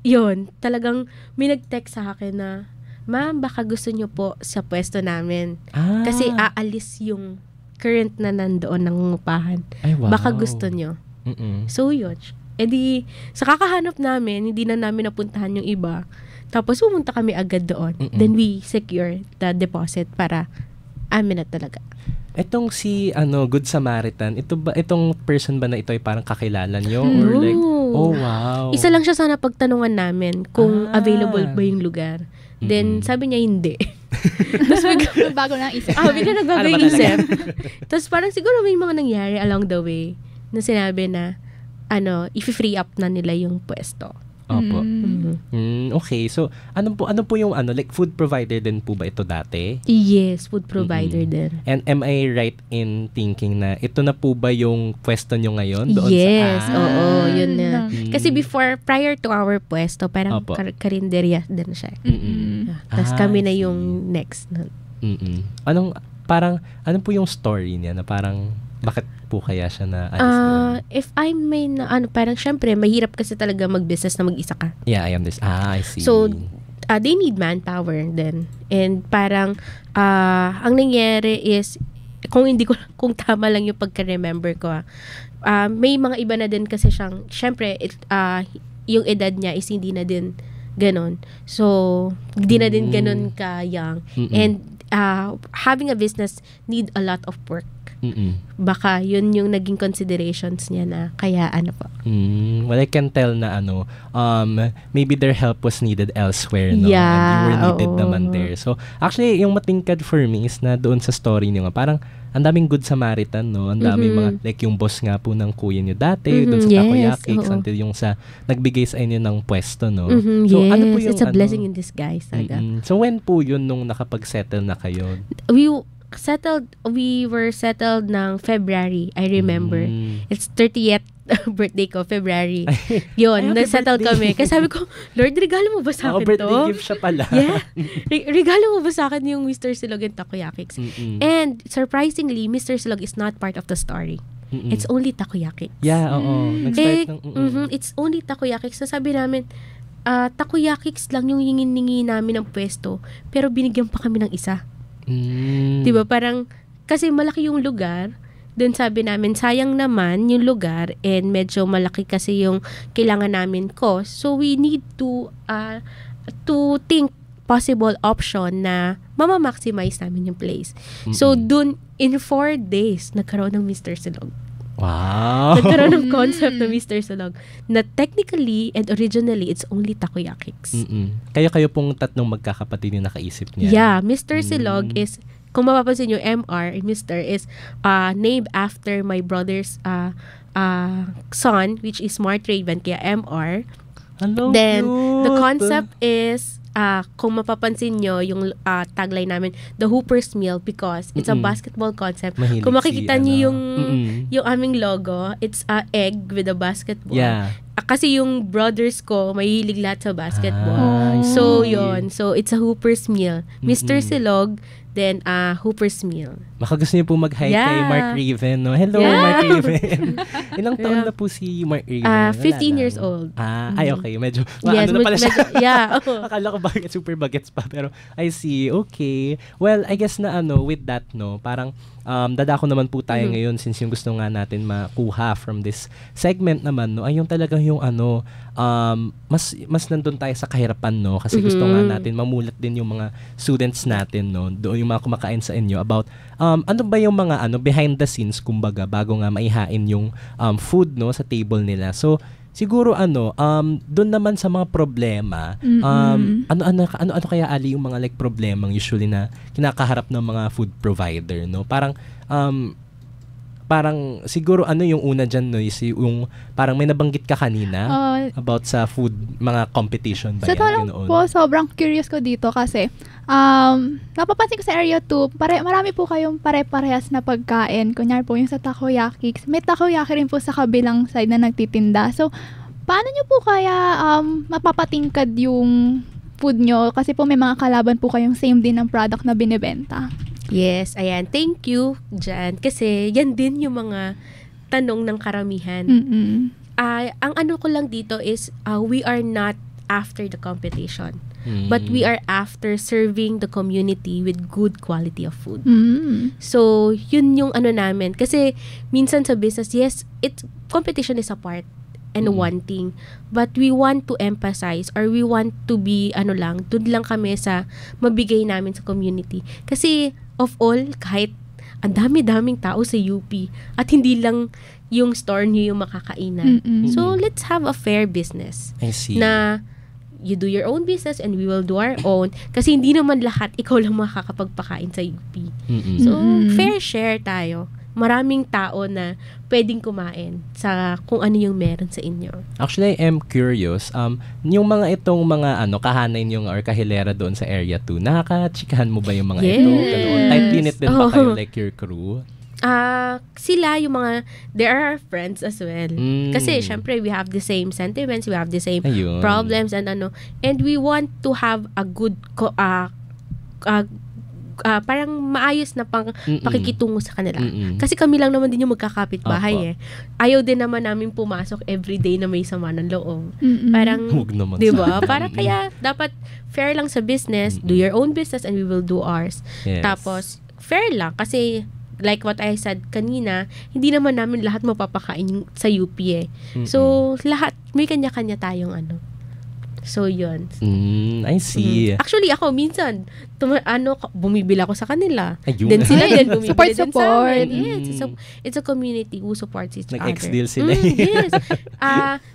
yun, talagang may nag-text sa akin na, Ma'am, baka gusto nyo po sa pwesto namin. Kasi aalis yung current na nandoon ng ngupahan. Ay, wow. Baka gusto nyo. So, yun. Di, sa kakahanap namin, hindi na namin napuntahan yung iba. Tapos, pumunta kami agad doon. Then, we secure the deposit para amin na talaga. Etong si Good Samaritan, itong person ba na ito ay parang kakilala nyo? Or like, oh, wow. Isa lang siya sana pagtanungan namin kung available ba yung lugar. Then, sabi niya hindi. Tapos bago na isip. Bigla nagbago yung isip. Tapos parang siguro may mga nangyari along the way na sinabi na, i-free up na nila yung pwesto. Opo. Okay. So, ano po yung like food provider din po ba ito dati? Yes, food provider din. And am I right in thinking na ito na po ba yung pwesto nyo ngayon? Doon Oo, yun na. Kasi prior to our pwesto, parang karinderya din siya. Tapos kami na yung next. Ano po yung story niya na parang Bakit po kaya siya na alis doon? If I may parang syempre, mahirap kasi talaga mag-business na mag-isa ka. Yeah, I understand. I see. So, they need manpower then. And parang, ang nangyari is, kung tama lang yung pagka-remember ko, may mga iba na din kasi siyang, syempre, yung edad niya is hindi na din ganon. So, hindi na din ganon ka-young. And, having a business need a lot of work. Baka yun yung naging considerations niya na kaya po. Well, I can tell na maybe their help was needed elsewhere, no? Yeah, and you were needed naman there. So, actually, yung matingkad for me is na doon sa story niyo nga, parang ang daming good Samaritan, no? Ang daming mga, like yung boss nga po ng kuya niyo dati, doon sa Takoyakix, until yung sa nagbigay sa inyo ng pwesto, no? So, yes, ano po yung, it's a blessing in disguise. So, when po yun nung nakapag-settle na kayo? We were settled ng February, I remember. It's 30th birthday ko, February. Yun, na-settled kami. Kasi sabi ko, Lord, regalo mo ba sa akin to? Birthday gift siya pala. Yeah. Regalo mo ba sa akin yung Mr. Silog and Takoyakix? And surprisingly, Mr. Silog is not part of the story. It's only Takoyakix. Yeah, oo. Nag-start it's only Takoyakix. So sabi namin, Takoyakix lang yung hingin-ningi namin ng pwesto, pero binigyan pa kami ng isa. Diba? Parang, kasi malaki yung lugar, dun sabi namin, sayang naman yung lugar and medyo malaki kasi yung kailangan namin cost. So, we need to think possible option na mama-maximize namin yung place. So, dun, in 4 days, nagkaroon ng Mr. Silog. Wow! Nagkaroon ng concept ng Mr. Silog na technically and originally, it's only Takoyakix. Kayo pong tatlong magkakapatid yung nakaisip niya. Yeah, Mr. Silog is, kung mapapansin nyo, MR, Mr. is named after my brother's son, which is Smart Raven, kaya MR. Hello, then, cute. the concept is, kung mapapansin nyo, yung tagline namin, the Hooper's Meal, because it's a basketball concept. Mahilig kung makikita nyo si, yung aming logo, it's a egg with a basketball. Yeah. Kasi yung brothers ko, mahilig lahat sa basketball. So, yun. So, it's a Hooper's Meal. Mr. Silog, then Hooper's Meal. Baka gusto niyo po mag-hi kay Mark Raven, no? Hello, Mark Raven. Ilang taon na po si Mark Raven? 15 years old. Ay, okay. Medyo, yes, ano na pala siya? Yeah. Akala ko super bagets pa, pero I see. Okay. Well, I guess na with that, no, parang dadako naman po tayo ngayon since yung gusto nga natin makuha from this segment naman, no, ay yung talagang yung mas nandun tayo sa kahirapan, no, kasi gusto nga natin mamulat din yung mga students natin, no, doon yung mga kumakain sa inyo about ano ba yung mga behind the scenes, kumbaga, bago nga maihain yung food, no, sa table nila. So siguro doon naman sa mga problema, ano kaya Ali yung mga like problemang usually na kinakaharap ng mga food provider, no? Parang siguro yung una dyan, no, is yung parang may nabanggit ka kanina about sa food, mga competition ba yan? Po, sobrang curious ko dito kasi napapansin ko sa area 2, marami po kayong pare-parehas na pagkain. Kunyari po yung sa Takoyakix. May Takoyaki rin po sa kabilang side na nagtitinda. So, paano nyo po kaya mapapatingkad yung food nyo? Kasi po may mga kalaban po kayong same din ng product na binibenta. Yes, ayan. Thank you, Jan. Kasi yan din yung mga tanong ng karamihan. Ang ano ko lang dito is, we are not after the competition. But we are after serving the community with good quality of food. So, yun yung namin. Kasi minsan sa business, yes, competition is a part and one thing. But we want to emphasize or we want to be, dun lang kami sa mabigay namin sa community. Kasi, of all, kahit ang dami-daming tao sa UP at hindi lang yung store niyo yung makakainan. So, let's have a fair business. I see. Na you do your own business and we will do our own. Kasi hindi naman lahat ikaw lang makakapagpakain sa UP. So, fair share tayo. Maraming tao na pwedeng kumain sa kung ano yung meron sa inyo. Actually, I am curious. Yung mga itong mga kahanay yung or kahilera doon sa area 2, nakaka-chikahan mo ba yung mga ito? Ganoon. Tight unit din ba kayo like your crew? Sila yung mga, there are friends as well. Kasi syempre we have the same sentiments, we have the same problems and and we want to have a good parang maayos na pakikitungo sa kanila. Kasi kami lang naman din yung magkakapit-bahay Ayaw din naman namin pumasok everyday na may sama ng loob. Parang, di ba? Para kaya dapat fair lang sa business, do your own business and we will do ours. Yes. Tapos, fair lang kasi like what I said kanina, hindi naman namin lahat mapapakain sa UP So, lahat, may kanya-kanya tayong So, yun. I see. Actually, ako, minsan, bumibili ako sa kanila. Ayun. Then sila din bumibili din sa amin. Mm. Yes, it's a community who supports each other. Nag-ex-deal sila. Yes.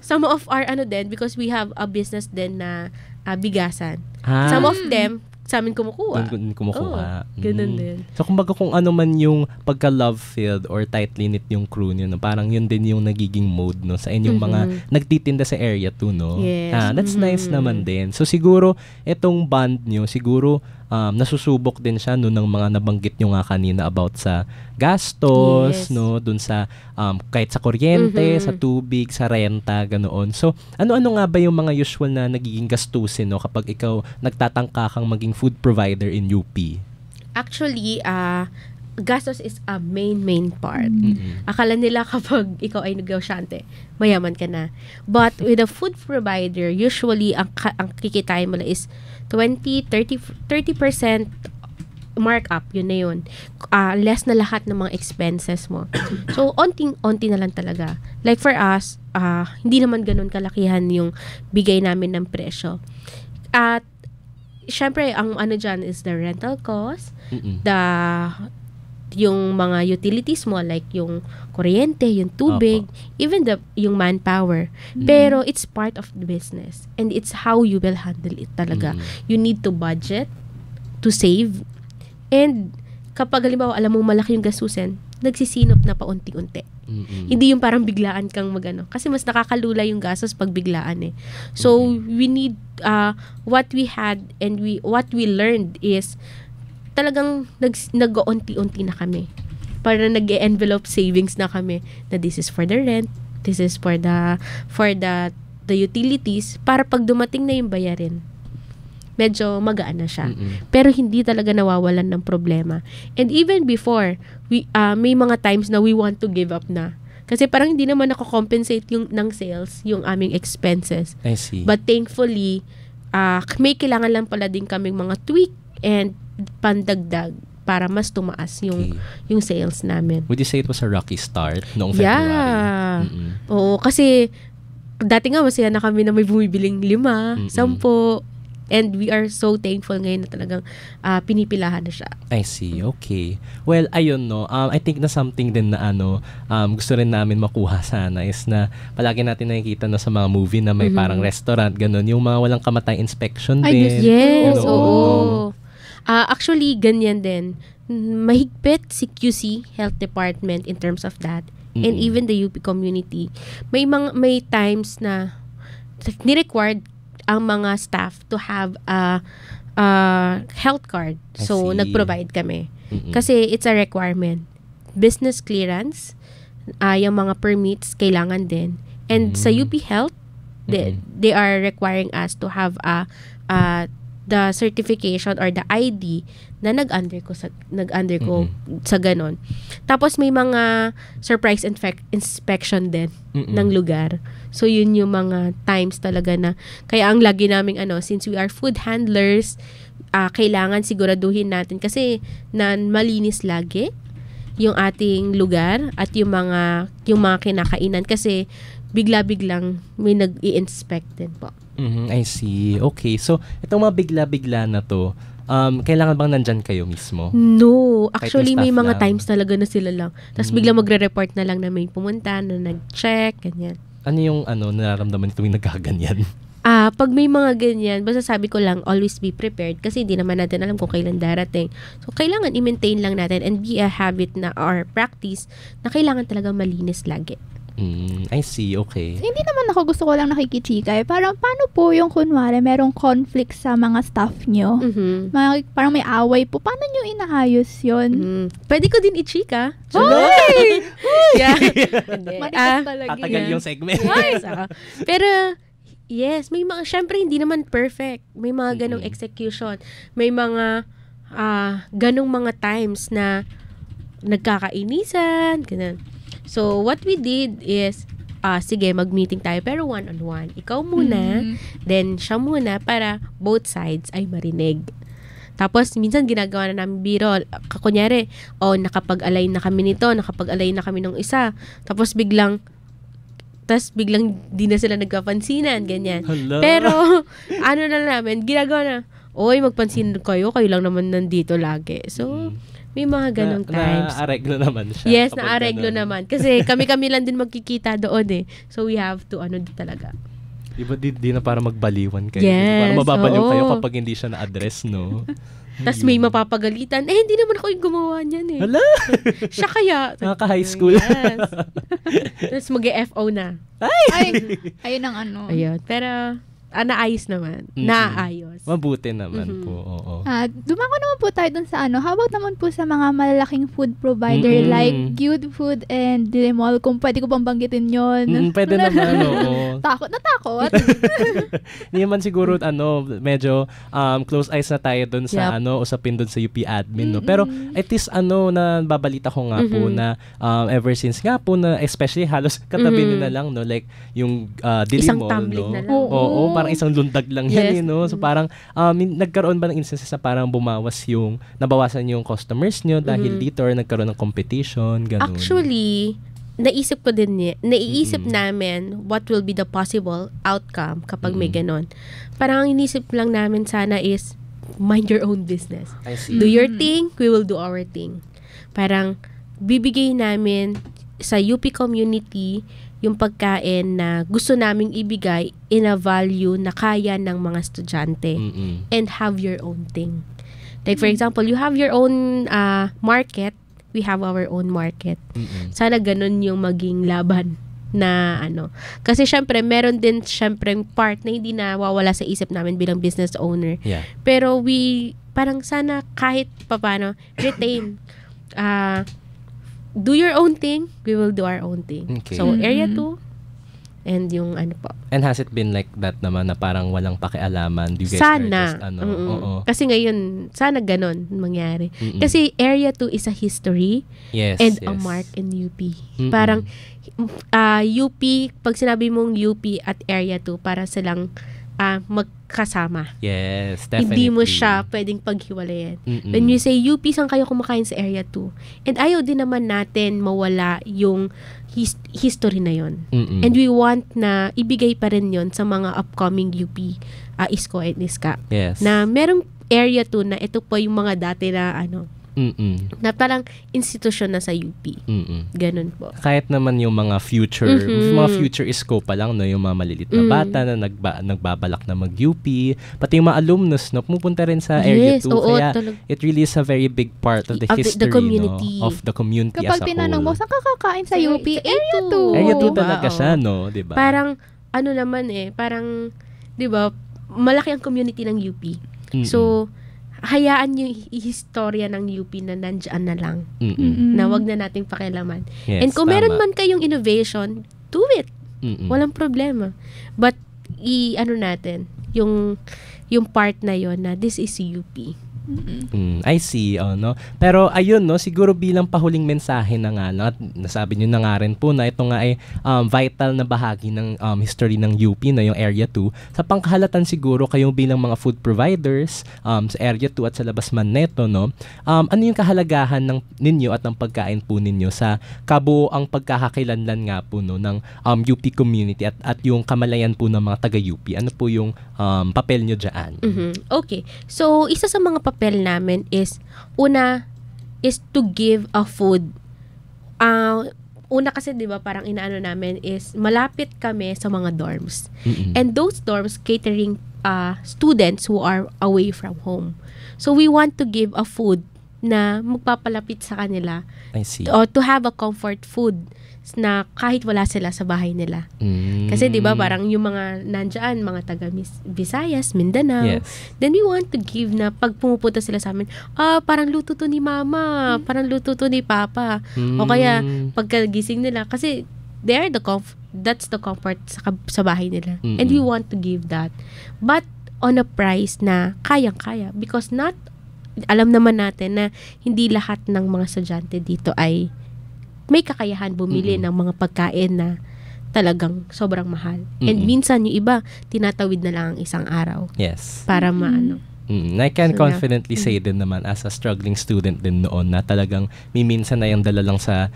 Some of our, because we have a business din na bigasan. Some of them, sa amin kumukuha. Doon kumukuha. Ganun din. So, kumbaga kung ano man yung pagka-love-filled or tightly knit yung crew nyo, no? Parang yun din yung nagiging mode, no? Sa inyong mga nagtitinda sa area 2, no? Yes. That's nice naman din. So, siguro, itong band nyo, siguro, nasusubok din siya no ng mga nabanggit nyo nga kanina about sa gastos, no, dun sa kahit sa kuryente, sa tubig, sa renta, ganoon. So, ano-ano nga ba yung mga usual na nagiging gastusin, no, kapag ikaw nagtatangka kang maging food provider in UP? Actually, gastos is a main part. Akala nila kapag ikaw ay negosyante, mayaman ka na. But with a food provider, usually ang kikitain mo lang is 30% markup, yun na yun. Less na lahat ng mga expenses mo. So, onting-onti na lang talaga. Like for us, hindi naman ganun kalakihan yung bigay namin ng presyo. At, syempre, ang dyan is the rental cost, yung mga utilities mo, like yung kuryente, yung tubig, even yung manpower. Pero it's part of the business. And it's how you will handle it talaga. You need to budget, to save, and kapag halimbawa, alam mo malaki yung gastusin, nagsisinop na paunti-unti. Hindi yung parang biglaan kang kasi mas nakakalula yung gastos pag biglaan So, we need, what we had and what we learned is, talagang nag-unti-unti na kami. Para nag-envelope savings na kami na this is for the rent, this is for the utilities, para pag dumating na yung bayarin, medyo magaan na siya. Pero hindi talaga nawawalan ng problema. And even before, may mga times na we want to give up na. Kasi parang hindi naman nako-compensate ng sales, yung aming expenses. I see. But thankfully, may kailangan lang pala din kaming mga tweak and pandagdag para mas tumaas yung sales namin. Would you say it was a rocky start noong February? Yeah. Oo, kasi dati nga masaya na kami na may bumibiling 5, 10. And we are so thankful ngayon na talagang pinipilahan na siya. I see. Okay. Well, ayun, no. I think na something din na gusto rin namin makuha sana is na palagi natin nakikita na sa mga movie na may parang restaurant, ganun. Yung mga walang kamatay inspection din. Yes, oo. Actually, ganyan din. Mahigpit si QC, Health Department, in terms of that. And even the UP community. May times na ni-required ang mga staff to have a health card. So, nag-provide kami. Kasi it's a requirement. Business clearance, yung mga permits, kailangan din. And sa UP Health, they are requiring us to have the certification or the ID na nag-undergo sa ganon. Tapos may mga surprise inspection din ng lugar. So yun yung mga times talaga na kaya ang lagi naming since we are food handlers, kailangan siguraduhin natin kasi na malinis lagi yung ating lugar at yung mga kinakainan kasi bigla-biglang may nag-i-inspect din po. I see. Okay. So, itong mga bigla-bigla na to, kailangan bang nandyan kayo mismo? No. Actually, may mga lang times talaga na sila lang. Tapos bigla magre-report na lang na may pumunta, na nag-check, ganyan. Ano yung nararamdaman tuwing nagkaganyan? Pag may mga ganyan, basta sabi ko lang, always be prepared kasi hindi naman natin alam kung kailan darating. So, kailangan i-maintain lang natin and be a habit na or practice na kailangan talaga malinis lagi. I see, okay. Hindi naman ako gusto ko lang nakikichika Parang paano po yung kunwari merong conflict sa mga staff nyo? Parang may away po. Paano nyo inaayos yun? Pwede ko din ichika. Hoy! Yeah. Manikas talaga. Tatagal yung segment. Pero, yes, may mga, syempre hindi naman perfect. May mga ganong execution. May mga ganong mga times na nagkakainisan, ganun. So, what we did is, sige, mag-meeting tayo, pero one-on-one. Ikaw muna, then siya muna, para both sides ay marinig. Tapos, minsan ginagawa na namin biro. Kunyari, nakapag-align na kami nito, nakapag-align na kami ng isa. Tapos, biglang di na sila nagkapansinan, ganyan. Hala. Pero, ano na namin, ginagawa na, magpansin kayo lang naman nandito lagi. So, may mga ganong times. Na-areglo naman siya. Yes, na-areglo naman. Kasi kami lang din magkikita doon So, we have to, talaga. Diba, di na para magbaliwan kayo. Yes, para mababaliw kayo kapag hindi siya na-address, no? Tapos may mapapagalitan. Hindi naman ako yung gumawa niyan eh. Hala! Siya kaya. Nakaka-high school. Yes. Tapos mag-FO na. Ayun ang ano. Ayun. Pero, naayos naman. Naayos. Mabuti naman po. Oo. Dumako naman po tayo dun sa how about naman po sa mga malalaking food provider like Good Food and Dilimol, kung pwede ko bang banggitin yun? Pwede naman, oo. Takot. Hindi naman siguro, medyo close eyes na tayo dun sa, usapin dun sa UP admin, no? Pero, at least, na babalita ko nga po na, ever since nga po na, especially halos katabi nila lang, no? Like, yung Dilimol, isang tumbling na lang. Oo, parang isang lundag lang yan, no? So, parang, nagkaroon ba ng instances na parang nabawasan yung customers nyo dahil dito or nagkaroon ng competition, ganun? Actually, naiisip namin what will be the possible outcome kapag may ganon. Parang ang inisip lang namin sana is mind your own business. I see. Do your thing, we will do our thing. Parang bibigay namin sa UP community yung pagkain na gusto naming ibigay in a value na kaya ng mga estudyante and have your own thing. Like for example, you have your own market, we have our own market. Sana ganun yung maging laban na Kasi syempre, meron din part na hindi na wawala sa isip namin bilang business owner. Yeah. Pero parang sana kahit papano, retain. Do your own thing, we will do our own thing. Okay. So, Area 2, and yung po. And has it been like that naman na parang walang pakialaman? Do you guys sana. are just, Kasi ngayon, sana ganon mangyari. Kasi Area 2 is a history and a mark in UP. Parang, UP, pag sinabi mong UP at Area 2, para silang magkasama. Yes, definitely. Hindi mo siya pwedeng paghiwalayan. When you say UP, saan kayo kumakain sa Area 2? And ayaw din naman natin mawala yung history na yon. And we want na ibigay pa rin yon sa mga upcoming UP ISCO and ISCA. Yes. Na merong Area 2 na ito po yung mga dati na na parang institusyon na sa UP. Ganun po. Kahit naman yung mga future ISCO pa lang, no, yung mga malilit na bata na nagbabalak na mag-UP, pati yung mga alumnus, no, pumupunta rin sa Area 2. Kaya it really is a very big part of the history, the community. No, of the community kapag as a whole. Kapag tinanong mo, saan kakakain sa UP? Area 2. Area 2 talaga siya, no? Diba? Parang, parang, diba, malaki ang community ng UP. So, hayaan yung istorya ng UP na nandyan na lang. Na wag na nating pakialaman. Yes, and kung meron man kayong innovation, do it. Walang problema. But, natin, yung part na yon na this is UP. I see, no? Pero ayun, no, siguro bilang pahuling mensahe na nga, no, at nasabi nyo na nga rin po na ito nga ay vital na bahagi ng history ng UP, na yung Area 2. Sa pangkahalatan siguro, kayong bilang mga food providers sa Area 2 at sa labas man neto, no, ano yung kahalagahan ninyo at ng pagkain po ninyo sa kabuoang pagkakakilanlan nga po, no, ng UP community at yung kamalayan po ng mga taga-UP? Ano po yung papel nyo dyan? Okay. So, isa sa mga papel namin is, una, is to give a food. Una kasi, di ba, parang inaano namin is, malapit kami sa mga dorms. And those dorms catering students who are away from home. So, we want to give a food na magpapalapit sa kanila. I see. Or to have a comfort food na kahit wala sila sa bahay nila. Kasi 'di ba parang yung mga nandiyan, mga taga Visayas, Mindanao, then we want to give na pag pumupunta sila sa amin, parang luto to ni mama, parang luto to ni papa. O kaya pagkagising nila, kasi that's the comfort sa bahay nila. And we want to give that. But on a price na kayang-kaya, because not alam naman natin na hindi lahat ng mga estudyante dito ay may kakayahan bumili ng mga pagkain na talagang sobrang mahal. And minsan yung iba, tinatawid na lang ang isang araw. Yes. Para maano. I can confidently say din naman as a struggling student din noon na talagang minsan na yung dala lang sa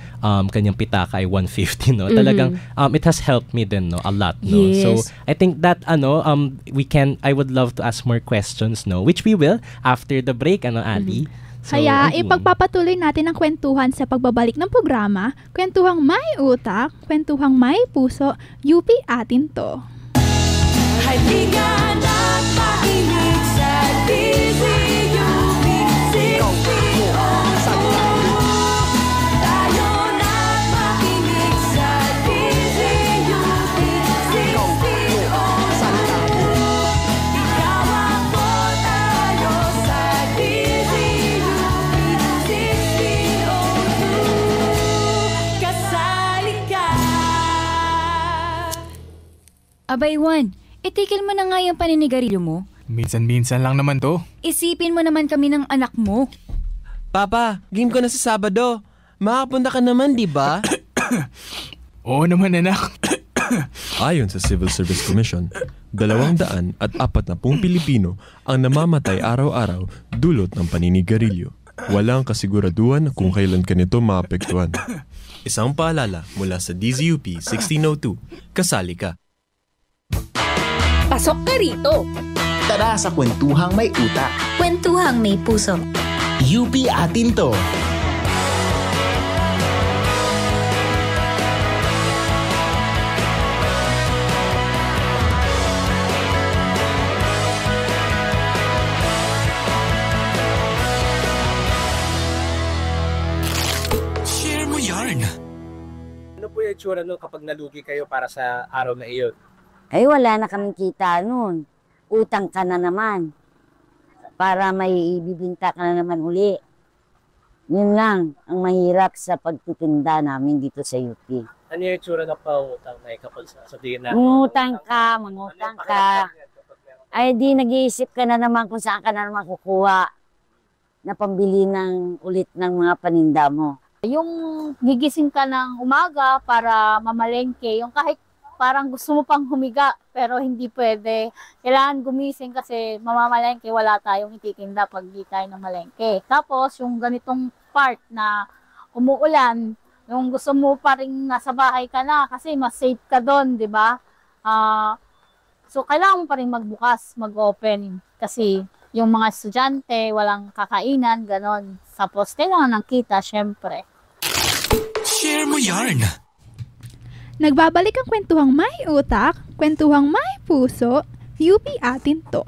kanyang pitaka ay 150, no? Talagang it has helped me din, no, a lot, no. Yes. So I think that I would love to ask more questions, no, which we will after the break, Ali. So, kaya ipagpapatuloy natin ang kwentuhan sa pagbabalik ng programa, Kwentuhang May Utak, Kwentuhang May Puso, UP atin to. Halika na't makinig sa DZUP 1602. Tayo na't makinig sa DZUP 1602. Ikaw ako, tayo sa DZUP 1602. Kasali ka. Abay, Juan, itigil mo na nga yung paninigarilyo mo. Minsan-minsan lang naman to. Isipin mo naman kami ng anak mo. Papa, game ko na sa Sabado. Makapunta ka naman, di ba? Oo naman, anak. Ayon sa Civil Service Commission, 240 Pilipino ang namamatay araw-araw dulot ng paninigarilyo. Walang kasiguraduhan kung kailan kanito maapektuhan. Isang paalala mula sa DZUP 1602. Kasali ka. Pasok ka rito. Tara sa Kwentuhang May Utak. Kwentuhang May Puso. UP atin to. Share mo yarn. Ano po yung itsura nun kapag nalugi kayo para sa araw na iyon? Ay, wala na kaming kita nun. Utang ka na naman. Para may ibibinta ka na naman uli. Yun lang ang mahirap sa pagtitinda namin dito sa UP. Ano yung itsura ng pangutang na kapag sabihin na? Mangutang ka. Ay, di nag-iisip ka na naman kung saan ka na naman kukuha na pambili ng ulit ng mga paninda mo. Yung gigising ka ng umaga para mamalengke, yung kahit parang gusto mo pang humiga, pero hindi pwede. Kailangan gumising kasi mamamalengke, wala tayong ititinda pag di tayo na malengke. Tapos, yung ganitong part na umuulan, yung gusto mo pa rin nasa bahay ka na kasi mas safe ka doon, di ba? So, kailangan mo pa rin magbukas, mag-open. Kasi yung mga estudyante, walang kakainan, ganon. Tapos, kailangan ng kita, syempre. Share mo yarn. Nagbabalik ang Kwentuhang May Utak, Kwentuhang May Puso, UP atin to.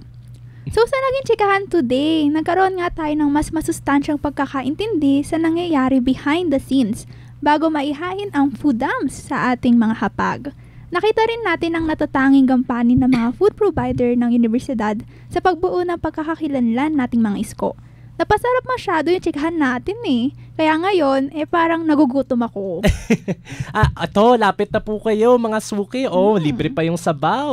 So sa naging tsikahan today, nagkaroon nga tayo ng mas masustansyang pagkakaintindi sa nangyayari behind the scenes bago maihain ang food dumps sa ating mga hapag. Nakita rin natin ang natatanging gampanin ng mga food provider ng universidad sa pagbuo ng pagkakakilanlan nating mga isko. Napasarap masyado yung tsikahan natin eh. Kaya ngayon, parang nagugutom ako. Ato, lapit na po kayo mga suki. Libre pa yung sabaw.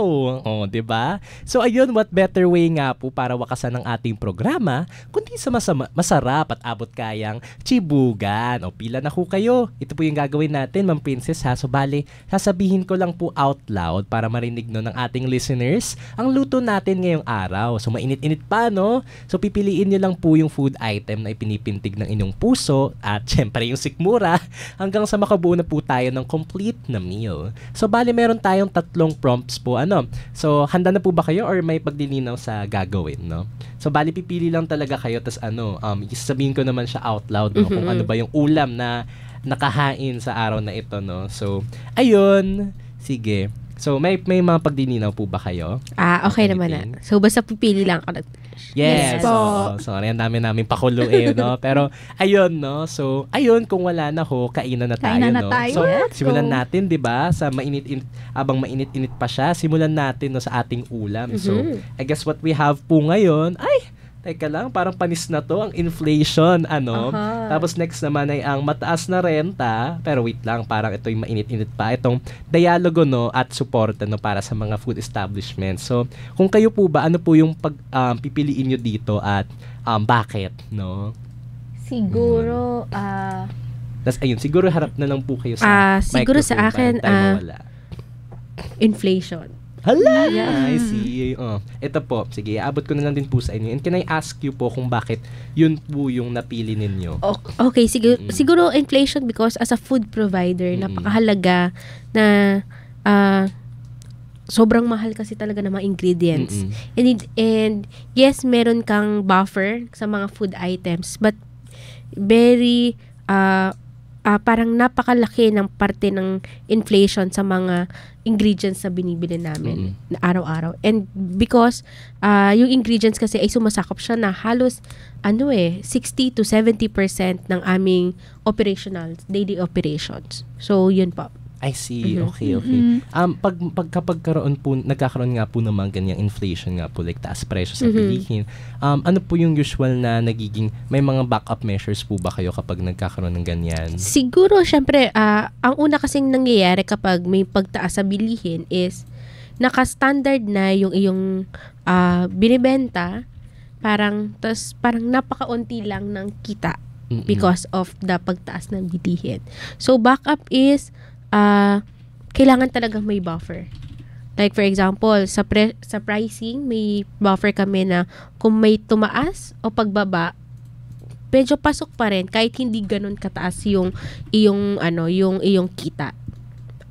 Diba? So ayun, what better way nga po para wakasan ang ating programa kundi sa masarap at abot kayang chibugan. Pila na po kayo. Ito po yung gagawin natin, Ma'am Princess ha. So bali, sasabihin ko lang po out loud para marinig no ng ating listeners ang luto natin ngayong araw. So mainit-init pa, no? So pipiliin nyo lang po yung food item na ipinipintig ng inyong puso at syempre yung sikmura hanggang sa makabuo na po tayo ng complete na meal. So bali meron tayong 3 prompts po. So handa na po ba kayo or may paglilinaw sa gagawin, no? So bali pipili lang talaga kayo tas sasabihin ko naman siya out loud, no? Kung ano ba yung ulam na nakahain sa araw na ito, no? So ayun, sige. So may mga paglilinaw po ba kayo? Okay naman na. So basta pipili lang ako. Yes po. Sorry, ang dami namin pakulo no? Pero, ayun, no? So, ayun, kung wala na ho, kainan na tayo, no? So, simulan natin, di ba? Abang mainit-init pa siya, simulan natin, no, sa ating ulam. So, I guess what we have po ngayon, Teka lang, parang panis na to, ang inflation, ano. Tapos next naman ay ang mataas na renta, pero wait lang, parang ito yung mainit-init pa. Itong dialogo, no, at suporta, no, para sa mga food establishments. So, kung kayo po ba, ano po yung pipiliin nyo dito at bakit, no? Siguro, Tapos ayun, siguro harap na lang po kayo sa siguro sa akin, inflation. Hala! Yeah. I see. Ito po, sige, abot ko na lang din po sa inyo. And can I ask you po kung bakit yun po yung napili ninyo? Okay, siguro inflation because as a food provider, napakahalaga na sobrang mahal kasi talaga ng mga ingredients. And yes, meron kang buffer sa mga food items, but very parang napakalaki ng parte ng inflation sa mga ingredients na binibili namin na araw-araw. And because yung ingredients kasi ay sumasakop siya na halos 60 to 70% ng aming daily operations. So yun po. I see. Okay. Kapag nagkakaroon nga po ng mga ganyang inflation nga po, like taas presyo sa bilihin, ano po yung usual na nagiging, may mga backup measures po ba kayo kapag nagkakaroon ng ganyan? Siguro, syempre, ang una kasing nangyayari kapag may pagtaas sa bilihin is, naka-standard na yung iyong binibenta, parang napakaunti lang ng kita because of the pagtaas ng bilihin. So, backup is, kailangan talagang may buffer. Like for example, sa pricing, may buffer kami na kung may tumaas o pagbaba, medyo pasok pa rin kahit hindi ganun kataas yung iyong kita.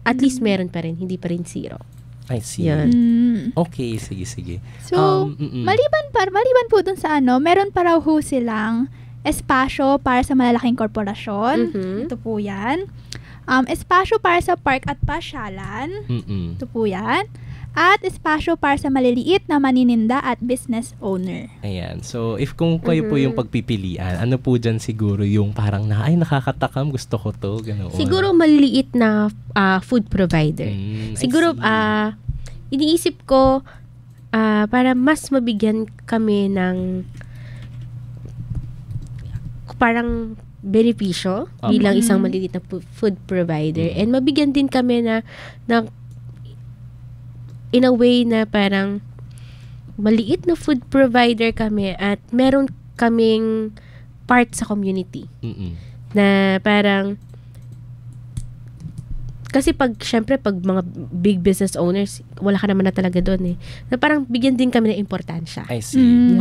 At least meron pa rin, hindi pa rin zero. I see. Okay, sige. So, maliban po dun sa meron pa raw ho silang espasyo para sa malalaking korporasyon. Ito po yan. Espasyo para sa park at pasyalan. Ito po yan. At espasyo para sa maliliit na manininda at business owner. Ayan. So, if kung kayo po yung pagpipilian, ano po dyan siguro yung parang nakakatakam, gusto ko to, ganoon? Siguro maliliit na food provider. Siguro, iniisip ko, para mas mabigyan kami ng parang benepisyo bilang isang maliliit na food provider, and mabigyan din kami na in a way na parang maliit na food provider kami at meron kaming part sa community na parang kasi syempre pag mga big business owners, wala ka naman na talaga doon na parang bigyan din kami ng importansya. I see.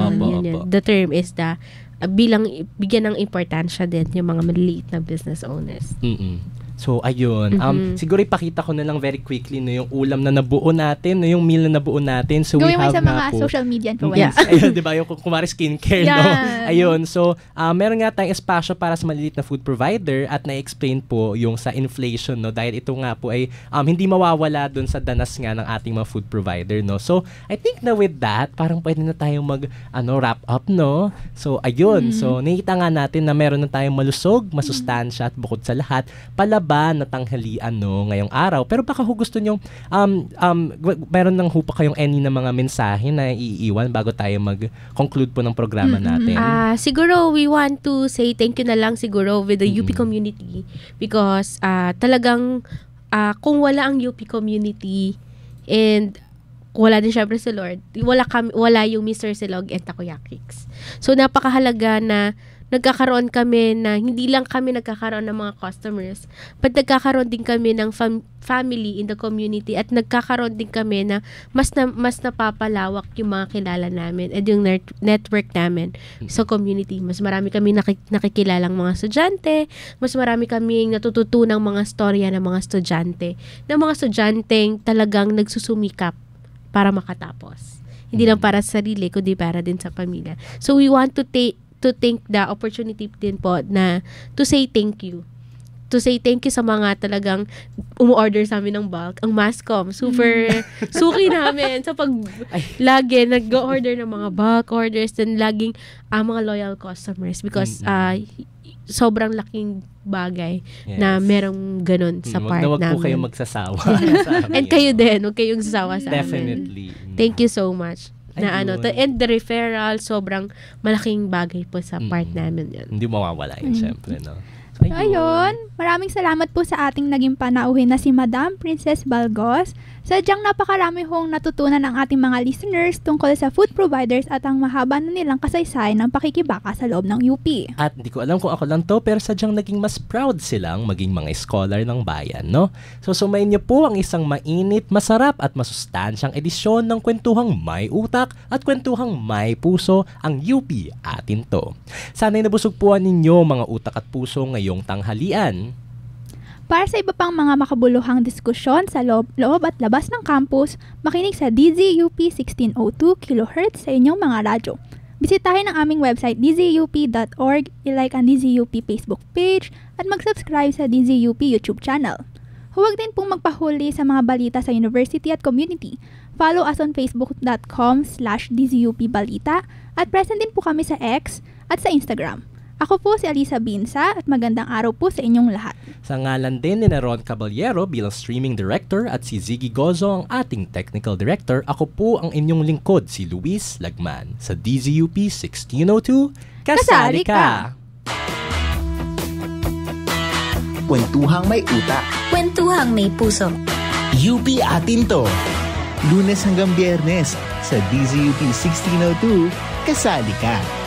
The term is bilang bigyan ng importansya din yung mga maliliit na business owners. So, ayun. Siguro ipakita ko na lang very quickly yung ulam na nabuo natin, yung meal na nabuo natin. So, gawin we have sa mga social media influencers. Yes. Ayun, diba? Yung kumari skincare, no? Ayun. So, meron nga tayong espasyo para sa maliliit na food provider at na-explain po yung sa inflation, no? Dahil ito nga po ay hindi mawawala dun sa danas nga ng ating mga food provider, no? So, I think na with that, parang pwede na tayong wrap up, no? So, ayun. So, nakita nga natin na meron na tayong malusog, masustansya at bukod sa lahat, na tanghalian ngayong araw. Pero baka gusto nyo, meron nang pa kayong any na mga mensahe na iiwan bago tayo mag-conclude po ng programa natin? Siguro, we want to say thank you na lang siguro with the UP community because talagang kung wala ang UP community and wala din syempre si Lord, wala yung Mr. Silog and Takoyakix. So, napakahalaga na nagkakaroon kami na hindi lang kami nagkakaroon ng mga customers, but nagkakaroon din kami ng family in the community at nagkakaroon din kami na mas napapalawak yung mga kilala namin at yung network namin sa community. Mas marami kami nakikilalang mga estudyante, mas marami kaming natututunang mga storya ng mga estudyanteng talagang nagsusumikap para makatapos. Hindi lang para sa sarili, kundi para din sa pamilya. So we want to take the opportunity din po na to say thank you. To say thank you sa mga talagang umu-order sa amin ng bulk. Ang Mascom, super suki namin sa lagi nag-order ng mga bulk orders and laging mga loyal customers because sobrang laking bagay na merong ganun sa part namin. Huwag po kayong magsasawa. And kayo din, huwag kayong sasawa sa amin. Definitely. Thank you so much. Na Ayun. and the referral, sobrang malaking bagay po sa part namin yan. Hindi mawawala yun, syempre, no? Ayun, maraming salamat po sa ating naging panauhin na si Madam Princess Balgos. Sadyang napakarami hong natutunan ng ating mga listeners tungkol sa food providers at ang mahaba na nilang kasaysayan ng pakikibaka sa loob ng UP. At hindi ko alam kung ako lang to, pero sadyang naging mas proud silang maging mga scholar ng bayan, no? So sumayin niyo po ang isang mainit, masarap at masustansyang edisyon ng kwentuhang may utak at kwentuhang may puso, ang UP Atin To. Sana'y nabusog po ninyo mga utak at puso ngayong tanghalian. Para sa iba pang mga makabuluhang diskusyon sa loob at labas ng campus, makinig sa DZUP 1602 kHz sa inyong mga radyo. Bisitahin ang aming website dzup.org, ilike ang DZUP Facebook page, at mag-subscribe sa DZUP YouTube channel. Huwag din pong magpahuli sa mga balita sa university at community. Follow us on facebook.com/dzupbalita at present din po kami sa X at sa Instagram. Ako po si Alisa Binsa at magandang araw po sa inyong lahat. Sa ngalan din ni Ron Caballero bilang streaming director at si Ziggy Gozo ang ating technical director, ako po ang inyong lingkod, si Luis Lagman. Sa DZUP 1602, kasali ka! Kwentuhang may utak. Kwentuhang may puso. UP Atin To. Lunes hanggang Biyernes sa DZUP 1602, kasali ka!